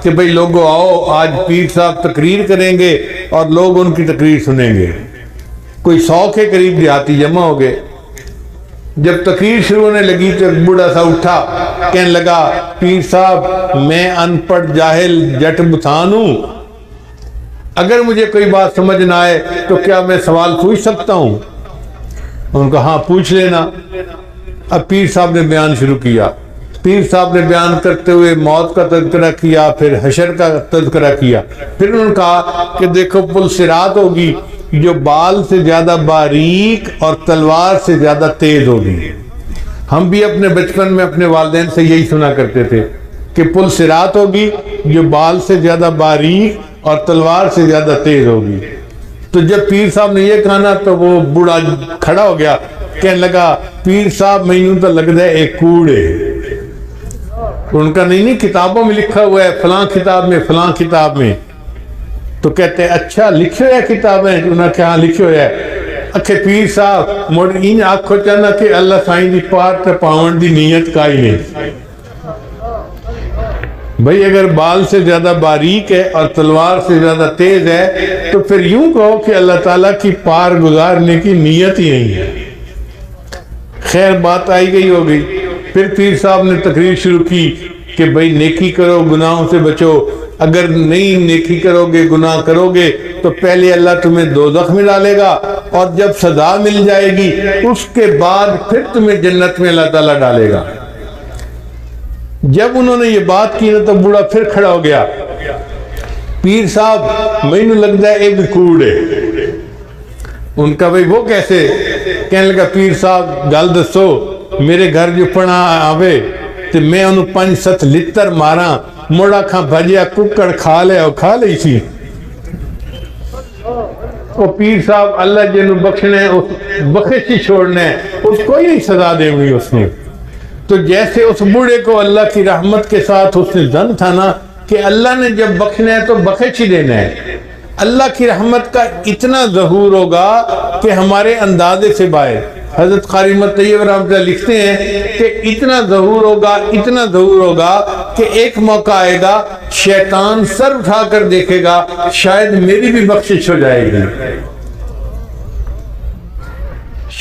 کہ بھئی لوگوں آؤ، آج پیر صاحب تقریر کریں گے اور لوگ ان کی تقریر سنیں گے۔ کوئی 100 کے قریب دیہاتی جمع ہو گئے۔ جب تقریر شروع ہونے لگی تو ایک بوڑھا سا اٹھا، کہنے لگا، پیر صاحب میں ان پڑھ جاہل جٹ بتان ہوں، اگر مجھے کوئی بات سمجھ نہ آئے تو کیا میں سوال پوچھ سکتا ہوں؟ ان کو ہاں پوچھ لینا۔ اب پیر صاحب نے بیان شروع کیا۔ پیر صاحب نے بیان کرتے ہوئے موت کا تذکرہ کیا، پھر حشر کا تذکرہ کیا، پھر انہوں نے کہا کہ دیکھو پل صراط ہوگی جو بال سے زیادہ باریک اور تلوار سے زیادہ تیز ہوگی۔ ہم بھی اپنے بچپن میں اپنے والدین سے یہی سنا کرتے تھے کہ پل صراط ہوگی جو بال سے زیادہ باریک اور تلوار سے زیادہ تیز ہوگی۔ تو جب پیر صاحب نے یہ کہا نا تو وہ بوڑھا کھڑا ہو گیا، کہنے لگا، پیر صاحب میں تو لگتا ہے ایک کوڑے۔ ان کا نہیں کتابوں میں لکھا ہوا ہے، فلاں کتاب میں فلاں کتاب میں۔ تو کہتے ہیں اچھا لکھے ہوئے کتابیں؟ انہوں نے کہا لکھے ہوئے ہے۔ اکھے پیر صاحب موڑ ان آنکھوں چاہنا کہ اللہ سائن دی پار تے پاون دی نیت کا ہی نہیں۔ بھئی اگر بال سے زیادہ باریک ہے اور تلوار سے زیادہ تیز ہے تو پھر یوں کہو کہ اللہ تعالیٰ کی پار گزارنے کی نیت ہی نہیں ہے۔ خیر بات آئی گئی ہو گئی۔ پھر پیر صاحب نے تقریر شروع کی کہ بھئی نیکی کرو، گناہوں سے بچو، اگر نہیں نیکی کرو گے، گناہ کرو گے تو پہلے اللہ تمہیں دوزخ میں ڈالے گا اور جب سزا مل جائے گی اس کے بعد پھر تمہیں جنت میں اللہ تعالیٰ ڈالے گا۔ جب انہوں نے یہ بات کی نا تو بوڑھا پھر کھڑا ہو گیا، پیر صاحب میں لگتا ہے ایک کوڑے۔ ان کا بھئی وہ کیسے؟ کہنے لگا، پیر صاحب گل دسو، میرے گھر جو پڑھا آوے تو میں انہوں 5-7 لتر مارا، موڑا کھاں بھجیا ککڑ کھا لے اور کھا لئی سی۔ وہ پیر صاحب اللہ جنہوں بخشنے بخش ہی چھوڑنے اس کو ہی سزا دے گی اس نے۔ تو جیسے اس بوڑھے کو اللہ کی رحمت کے ساتھ اس نے ظن تھا نا کہ اللہ نے جب بخشنا ہے تو بخش ہی دینا ہے، اللہ کی رحمت کا اتنا ظہور ہوگا کہ ہمارے اندازے سے باہر۔ حضرت قاری احمد طیب رحمۃ اللہ لکھتے ہیں کہ اتنا ظہور ہوگا کہ ایک موقع آئے گا شیطان سر اٹھا کر دیکھے گا شاید میری بھی بخشش ہو جائے گی،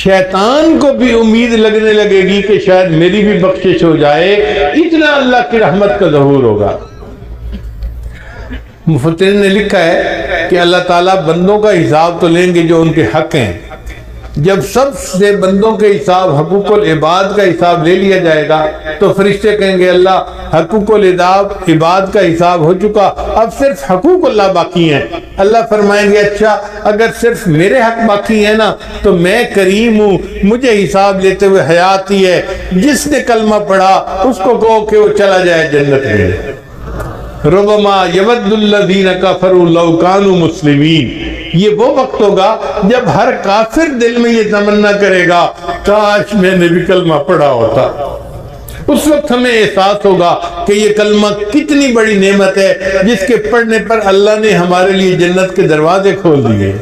شیطان کو بھی امید لگنے لگے گی کہ شاید میری بھی بخشش ہو جائے، اتنا اللہ کی رحمت کا ظہور ہوگا۔ مفسرین نے لکھا ہے کہ اللہ تعالیٰ بندوں کا حساب تو لیں گے جو ان کے حق ہیں، جب سب سے بندوں کے حساب حقوق العباد کا حساب لے لیا جائے گا تو فرشتے کہیں گے اللہ حقوق العباد کا حساب ہو چکا، اب صرف حقوق اللہ باقی ہیں۔ اللہ فرمائیں گے اچھا اگر صرف میرے حق باقی ہیں نا تو میں کریم ہوں، مجھے حساب لیتے ہوئے حیاتی ہے، جس نے کلمہ پڑھا اس کو کہو کہ وہ چلا جائے جنت میں۔ ربما یود الذین کفروا لو کانوا مسلمین، یہ وہ وقت ہوگا جب ہر کافر دل میں یہ تمنا کرے گا کاش میں نے بھی کلمہ پڑھا ہوتا۔ اس وقت ہمیں احساس ہوگا کہ یہ کلمہ کتنی بڑی نعمت ہے جس کے پڑھنے پر اللہ نے ہمارے لیے جنت کے دروازے کھول دیے۔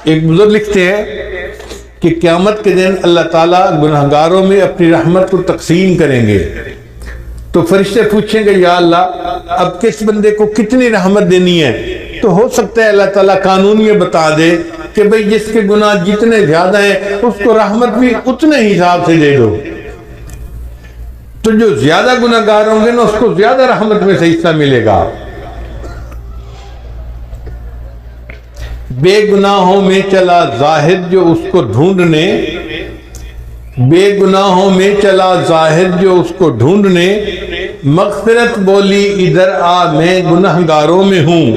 ایک بزرگ لکھتے ہیں کہ قیامت کے دن اللہ تعالیٰ گناہگاروں میں اپنی رحمت کو تقسیم کریں گے تو فرشتے پوچھیں گے یا اللہ اب کس بندے کو کتنی رحمت دینی ہے، تو ہو سکتا ہے اللہ تعالیٰ قانون یہ بتا دے کہ بھئی جس کے گناہ جتنے زیادہ ہیں اس کو رحمت بھی اتنے ہی حساب سے دے دو، تو جو زیادہ گناہگار ہوں گے نا اس کو زیادہ رحمت میں سے حصہ ملے گا۔ بے گناہوں میں چلا زاہد جو اس کو ڈھونڈنے، بے گناہوں میں چلا زاہد جو اس کو ڈھونڈنے، مغفرت بولی ادھر آ میں گناہگاروں میں ہوں،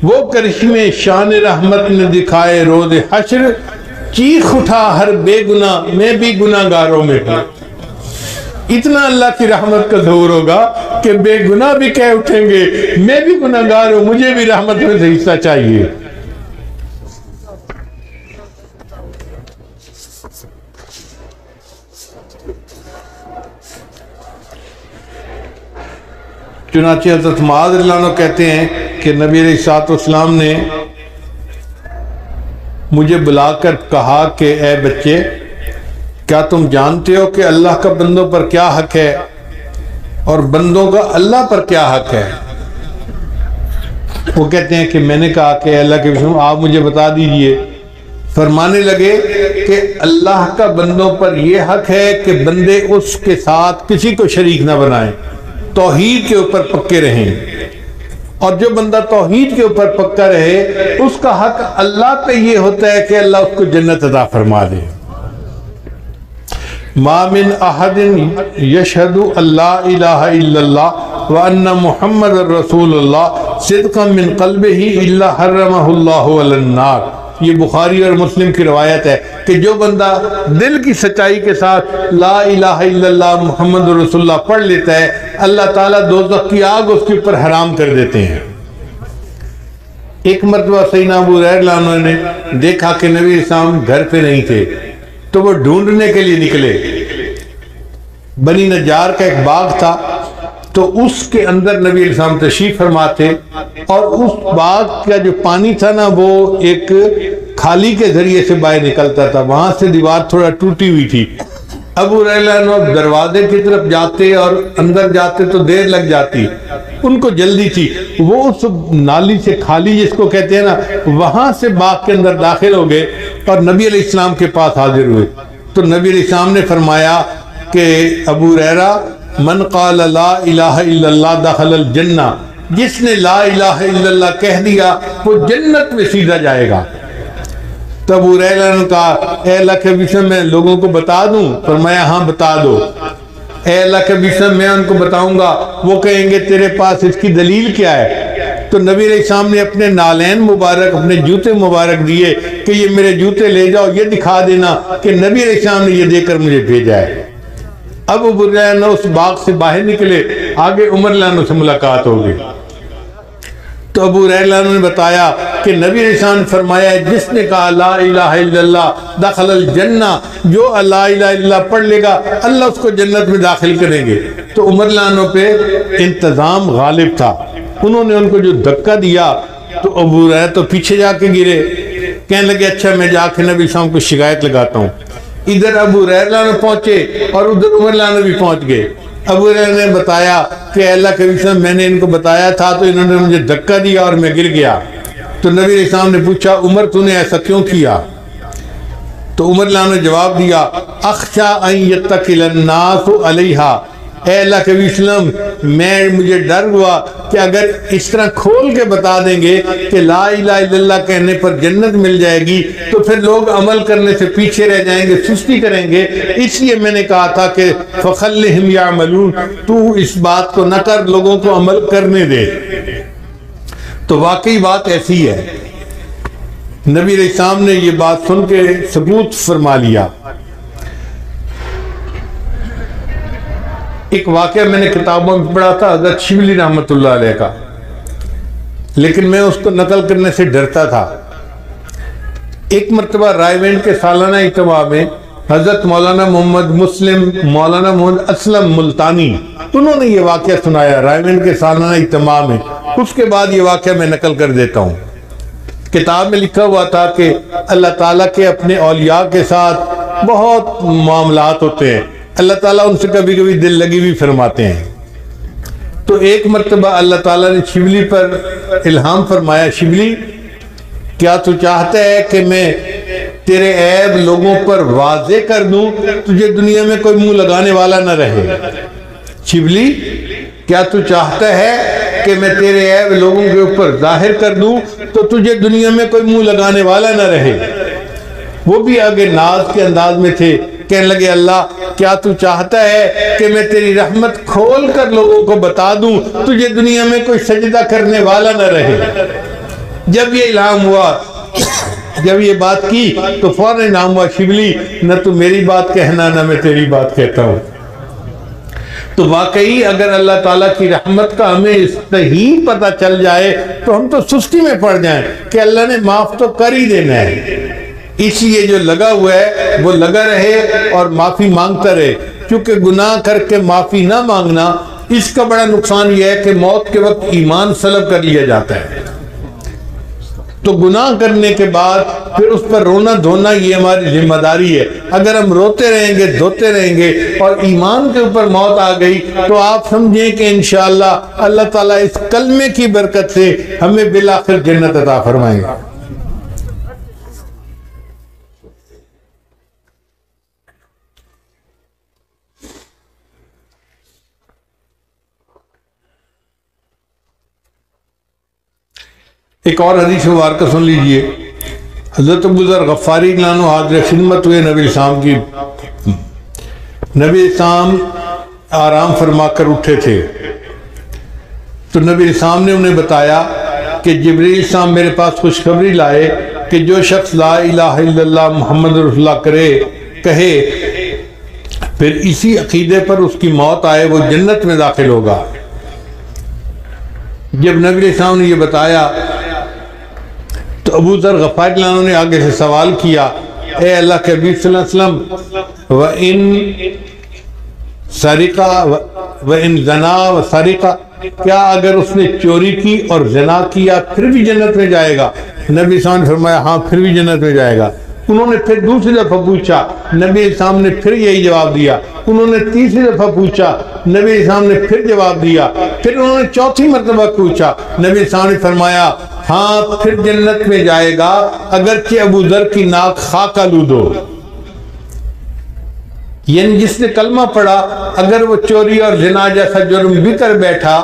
وہ کرشمے شان رحمت نے دکھائے روز حشر، چیخ اٹھا ہر بے گناہ میں بھی گناہگاروں میں ہوں۔ اتنا اللہ کی رحمت کا ظہور ہوگا کہ بے گناہ بھی کہہ اٹھیں گے میں بھی گناہگار ہوں، مجھے بھی رحمت میں سے حصہ چاہیے۔ چنانچہ حضرت معاذ رضی اللہ عنہ کہتے ہیں کہ نبی علیہ الصلوۃ والسلام نے مجھے بلا کر کہا کہ اے بچے کیا تم جانتے ہو کہ اللہ کا بندوں پر کیا حق ہے اور بندوں کا اللہ پر کیا حق ہے؟ وہ کہتے ہیں کہ میں نے کہا کہ اللہ کے بندوں آپ مجھے بتا دیجئے۔ فرمانے لگے کہ اللہ کا بندوں پر یہ حق ہے کہ بندے اس کے ساتھ کسی کو شریک نہ بنائیں، توحید کے اوپر پکے رہیں، اور جو بندہ توحید کے اوپر پکا رہے اس کا حق اللہ پہ یہ ہوتا ہے کہ اللہ اس کو جنت عطا فرما دے۔ ما من احد یشہد اللہ الہ الا اللہ وان محمد رسول اللہ صدقا من قلبہ الا حرمہ اللہ علی النار۔ یہ بخاری اور مسلم کی روایت ہے کہ جو بندہ دل کی سچائی کے ساتھ لا الہ الا اللہ محمد رسول اللہ پڑھ لیتا ہے اللہ تعالیٰ دوزخ کی آگ اس کے اوپر حرام کر دیتے ہیں۔ ایک مرتبہ سیدنا ابو ہریرہ عنہ نے دیکھا کہ نبی علیہ السلام گھر پہ نہیں تھے تو وہ ڈھونڈنے کے لیے نکلے۔ بنی نجار کا ایک باغ تھا تو اس کے اندر نبی علیہ السلام تشریف فرما تھے، اور اس باغ کا جو پانی تھا نا وہ ایک کھالی کے ذریعے سے باہر نکلتا تھا، وہاں سے دیوار تھوڑا ٹوٹی ہوئی تھی۔ ابو ہریرہ عنہ دروازے کی طرف جاتے اور اندر جاتے تو دیر لگ جاتی، ان کو جلدی تھی، وہ اس نالی سے خالی جس کو کہتے ہیں نا وہاں سے باغ کے اندر داخل ہو گئے اور نبی علیہ السلام کے پاس حاضر ہوئے۔ تو نبی علیہ السلام نے فرمایا کہ ابو ہریرہ من قال لا الہ الا اللہ دخل الجنہ، جس نے لا الہ الا اللہ کہہ دیا وہ جنت میں سیدھا جائے گا۔ تو ابو ہریرہ نے کہا اے اللہ کے بسم میں لوگوں کو بتا دوں؟ فرمایا ہاں بتا دو۔ اے اللہ کے بسم میں ان کو بتاؤں گا، وہ کہیں گے تیرے پاس اس کی دلیل کیا ہے؟ تو نبی علیہ السلام نے اپنے نالین مبارک اپنے جوتے مبارک دیے کہ یہ میرے جوتے لے جاؤ، یہ دکھا دینا کہ نبی علیہ السلام نے یہ دے کر مجھے بھیجا ہے۔ اب ابو ہریرہ اس باغ سے باہر نکلے، آگے عمر رضی اللہ عنہ سے ملاقات ہو گئی۔ تو ابو ہریرہ نے بتایا کہ نبی علیہ السلام نے فرمایا جس نے کہا لا الہ الا اللہ دخل الجنہ، جو لا الہ الا اللہ پڑھ لے گا اللہ اس کو جنت میں داخل کریں گے۔ تو عمر لانو پہ انتظام غالب تھا، انہوں نے ان کو جو دھکا دیا تو ابو ہریرہ تو پیچھے جا کے گرے، کہنے لگے اچھا میں جا کے نبی علیہ السلام کو شکایت لگاتا ہوں۔ ادھر ابو ہریرہ پہنچے اور ادھر عمر لانو بھی پہنچ گئے۔ ابو ہریرہ نے بتایا کہ اللہ کے نبی میں نے ان کو بتایا تھا تو انہوں نے مجھے دھکا دیا اور میں گر گیا۔ تو نبی علیہ السلام نے پوچھا عمر تو نے ایسا کیوں کیا؟ تو عمر لانو نے جواب دیا اخشا ان یتکل الناس علیہا، اے اللہ کے وسلم مجھے ڈر ہوا کہ اگر اس طرح کھول کے بتا دیں گے کہ لا الہ الا اللہ کہنے پر جنت مل جائے گی تو پھر لوگ عمل کرنے سے پیچھے رہ جائیں گے، سستی کریں گے، اس لیے میں نے کہا تھا کہ فخلہم یعملون، تو اس بات کو نہ کر، لوگوں کو عمل کرنے دے۔ تو واقعی بات ایسی ہے، نبی علیہ السلام نے یہ بات سن کے ثبوت فرما لیا۔ ایک واقعہ میں نے کتابوں میں پڑھا تھا حضرت شبلی رحمۃ اللہ علیہ کا، لیکن میں اس کو نقل کرنے سے ڈرتا تھا۔ ایک مرتبہ رائے وینڈ کے سالانہ اجتماع میں حضرت مولانا محمد مسلم، مولانا محمد اسلم ملتانی، انہوں نے یہ واقعہ سنایا رائے وینڈ کے سالانہ اجتماع میں۔ اس کے بعد یہ واقعہ میں نقل کر دیتا ہوں۔ کتاب میں لکھا ہوا تھا کہ اللہ تعالیٰ کے اپنے اولیاء کے ساتھ بہت معاملات ہوتے ہیں، اللہ تعالیٰ ان سے کبھی کبھی دل لگی بھی فرماتے ہیں۔ تو ایک مرتبہ اللہ تعالیٰ نے شبلی پر الہام فرمایا، شبلی کیا تو چاہتا ہے کہ میں تیرے عیب لوگوں پر واضح کر دوں، تجھے دنیا میں کوئی منہ لگانے والا نہ رہے؟ شبلی کیا تو چاہتا ہے کہ میں تیرے عیب لوگوں کے اوپر ظاہر کر دوں تو تجھے دنیا میں کوئی منہ لگانے والا نہ رہے؟ وہ بھی آگے ناز کے انداز میں تھے، کہنے لگے اللہ کیا تو چاہتا ہے کہ میں تیری رحمت کھول کر لوگوں کو بتا دوں تجھے دنیا میں کوئی سجدہ کرنے والا نہ رہے؟ جب یہ الہام ہوا، جب یہ بات کی تو فوراً الہام ہوا شبلی نہ تو میری بات کہنا نہ میں تیری بات کہتا ہوں۔ تو واقعی اگر اللہ تعالیٰ کی رحمت کا ہمیں صحیح پتہ چل جائے تو ہم تو سستی میں پڑ جائیں کہ اللہ نے معاف تو کر ہی دینا ہے۔ اس لیے جو لگا ہوا ہے وہ لگا رہے اور معافی مانگتا رہے، کیونکہ گناہ کر کے معافی نہ مانگنا، اس کا بڑا نقصان یہ ہے کہ موت کے وقت ایمان سلب کر لیا جاتا ہے۔ تو گناہ کرنے کے بعد پھر اس پر رونا دھونا یہ ہماری ذمہ داری ہے۔ اگر ہم روتے رہیں گے، دھوتے رہیں گے اور ایمان کے اوپر موت آ گئی تو آپ سمجھیں کہ انشاءاللہ اللہ تعالیٰ اس کلمے کی برکت سے ہمیں بالآخر جنت عطا فرمائیں گے۔ ایک اور حدیث مبارکہ سن لیجئے۔ حضرت ابو ذر غفاری عنہ حاضر خدمت ہوئے نبی السلام کی۔ نبی السلام آرام فرما کر اٹھے تھے تو نبی السلام نے انہیں بتایا کہ جبریل السلام میرے پاس خوشخبری لائے کہ جو شخص لا الہ الا اللہ محمد رسول اللہ کہے پھر اسی عقیدے پر اس کی موت آئے وہ جنت میں داخل ہوگا۔ جب نبی السلام نے یہ بتایا تو ابو ذر غفاری عنہ نے آگے سے سوال کیا، اے اللہ کے نبی صلی اللہ علیہ وسلم وَإِن سَرِقَ وَإِن زَنَا وَسَرِقَ، کیا اگر اس نے چوری کی اور زنا کیا پھر بھی جنت میں جائے گا؟ نبی صلی اللہ علیہ وسلم نے فرمایا ہاں پھر بھی جنت میں جائے گا۔ انہوں نے پھر دوسری دفعہ پوچھا، نبی السلام نے پھر یہی جواب دیا۔ انہوں نے تیسری دفعہ پوچھا، نبی السلام نے پھر جواب دیا۔ پھر انہوں نے چوتھی مرتبہ پوچھا، نبی السلام نے فرمایا ہاں پھر جنت میں جائے گا اگرچہ ابو ذر کی ناک خاک آلود ہو۔ یعنی جس نے کلمہ پڑھا اگر وہ چوری اور زنا جیسا جرم بھی کر بیٹھا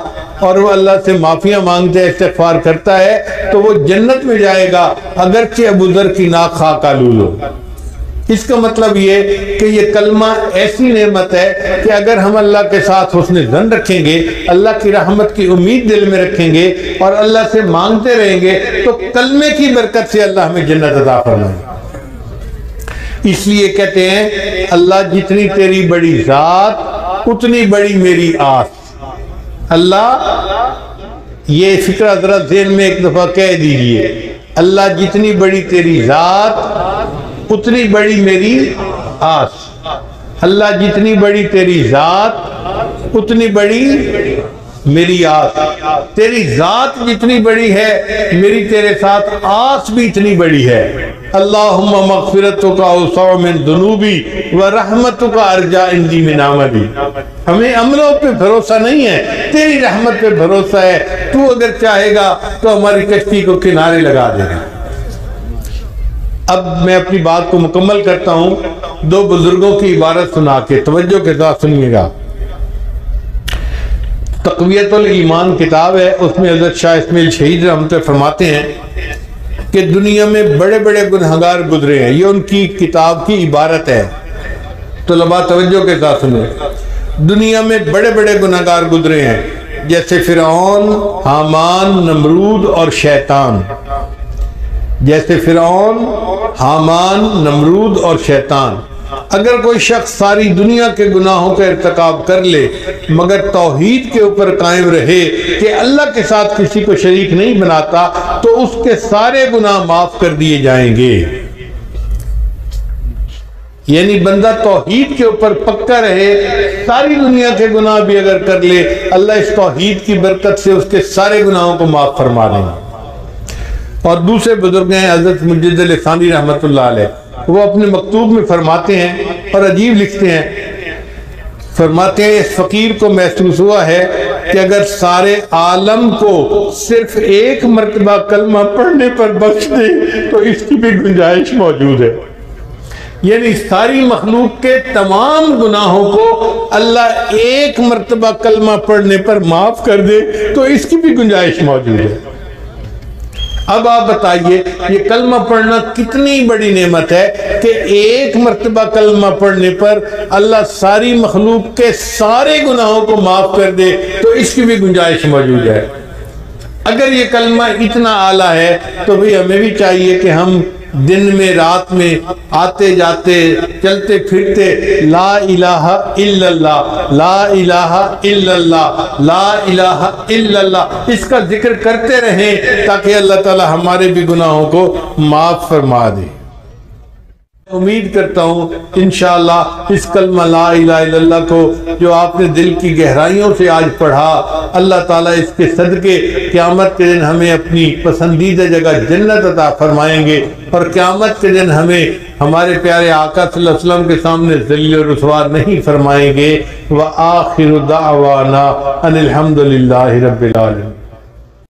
اور وہ اللہ سے معافیاں مانگتے استغفار کرتا ہے تو وہ جنت میں جائے گا اگرچہ ابو ذر کی ناک خاک آلود ہو۔ اس کا مطلب یہ کہ یہ کلمہ ایسی نعمت ہے کہ اگر ہم اللہ کے ساتھ حسن ظن رکھیں گے، اللہ کی رحمت کی امید دل میں رکھیں گے اور اللہ سے مانگتے رہیں گے تو کلمے کی برکت سے اللہ ہمیں جنت عطا فرمائے گا۔ اس لیے کہتے ہیں اللہ جتنی تیری بڑی ذات اتنی بڑی میری آس۔ اللہ یہ فکرہ ذرا ذہن میں ایک دفعہ کہہ دیجئے اللہ جتنی بڑی تیری ذات اتنی بڑی میری آس، اللہ جتنی بڑی تیری ذات اتنی بڑی میری آس، تیری ذات جتنی بڑی ہے میری تیرے ساتھ آس بھی اتنی بڑی ہے۔ اللہم مغفرتک اوسع من ذنوبی ورحمتک ارجا عندی من عملی، ہمیں عملوں پہ بھروسہ نہیں ہے، تیری رحمت پہ بھروسہ ہے، تو اگر چاہے گا تو ہماری کشتی کو کنارے لگا دے گا۔ اب میں اپنی بات کو مکمل کرتا ہوں دو بزرگوں کی عبارت سنا کے، توجہ کے ساتھ سنیے گا۔ تقویت الایمان کتاب ہے، اس میں حضرت شاہ اسماعیل شہید رحمت اللہ فرماتے ہیں کہ دنیا میں بڑے بڑے گنہگار گزرے ہیں، یہ ان کی کتاب کی عبارت ہے، طلباء توجہ کے ساتھ سنیں۔ دنیا میں بڑے بڑے گنہگار گزرے ہیں، جیسے فرعون، حامان، نمرود اور شیطان، جیسے فرعون، حامان، نمرود اور شیطان۔ اگر کوئی شخص ساری دنیا کے گناہوں کا ارتکاب کر لے مگر توحید کے اوپر قائم رہے کہ اللہ کے ساتھ کسی کو شریک نہیں بناتا تو اس کے سارے گناہ معاف کر دیے جائیں گے۔ یعنی بندہ توحید کے اوپر پکا رہے، ساری دنیا کے گناہ بھی اگر کر لے اللہ اس توحید کی برکت سے اس کے سارے گناہوں کو معاف فرما دیں گے۔ اور دوسرے بزرگ ہیں حضرت مجد لسانی رحمت اللہ علیہ، وہ اپنے مکتوب میں فرماتے ہیں اور عجیب لکھتے ہیں، فرماتے ہیں اس فقیر کو محسوس ہوا ہے کہ اگر سارے عالم کو صرف ایک مرتبہ کلمہ پڑھنے پر بخش دے تو اس کی بھی گنجائش موجود ہے۔ یعنی ساری مخلوق کے تمام گناہوں کو اللہ ایک مرتبہ کلمہ پڑھنے پر معاف کر دے تو اس کی بھی گنجائش موجود ہے۔ اب آپ بتائیے یہ کلمہ پڑھنا کتنی بڑی نعمت ہے کہ ایک مرتبہ کلمہ پڑھنے پر اللہ ساری مخلوق کے سارے گناہوں کو معاف کر دے تو اس کی بھی گنجائش موجود ہے۔ اگر یہ کلمہ اتنا اعلیٰ ہے تو بھی ہمیں بھی چاہیے کہ ہم دن میں رات میں آتے جاتے چلتے پھرتے لا الہ الا اللہ، لا الہ الا اللہ، لا الہ الا اللہ اس کا ذکر کرتے رہیں تاکہ اللہ تعالی ہمارے بھی گناہوں کو معاف فرما دے۔ امید کرتا ہوں انشاءاللہ اس کلمہ لا الہ الا اللہ کو جو آپ نے دل کی گہرائیوں سے آج پڑھا، اللہ تعالیٰ اس کے صدقے قیامت کے دن ہمیں اپنی پسندیدہ جگہ جنت عطا فرمائیں گے، اور قیامت کے دن ہمیں ہمارے پیارے آقا صلی اللہ علیہ وسلم کے سامنے ذلیل و رسوا نہیں فرمائیں گے۔ وآخر دعوانا ان الحمد للہ رب العالمین۔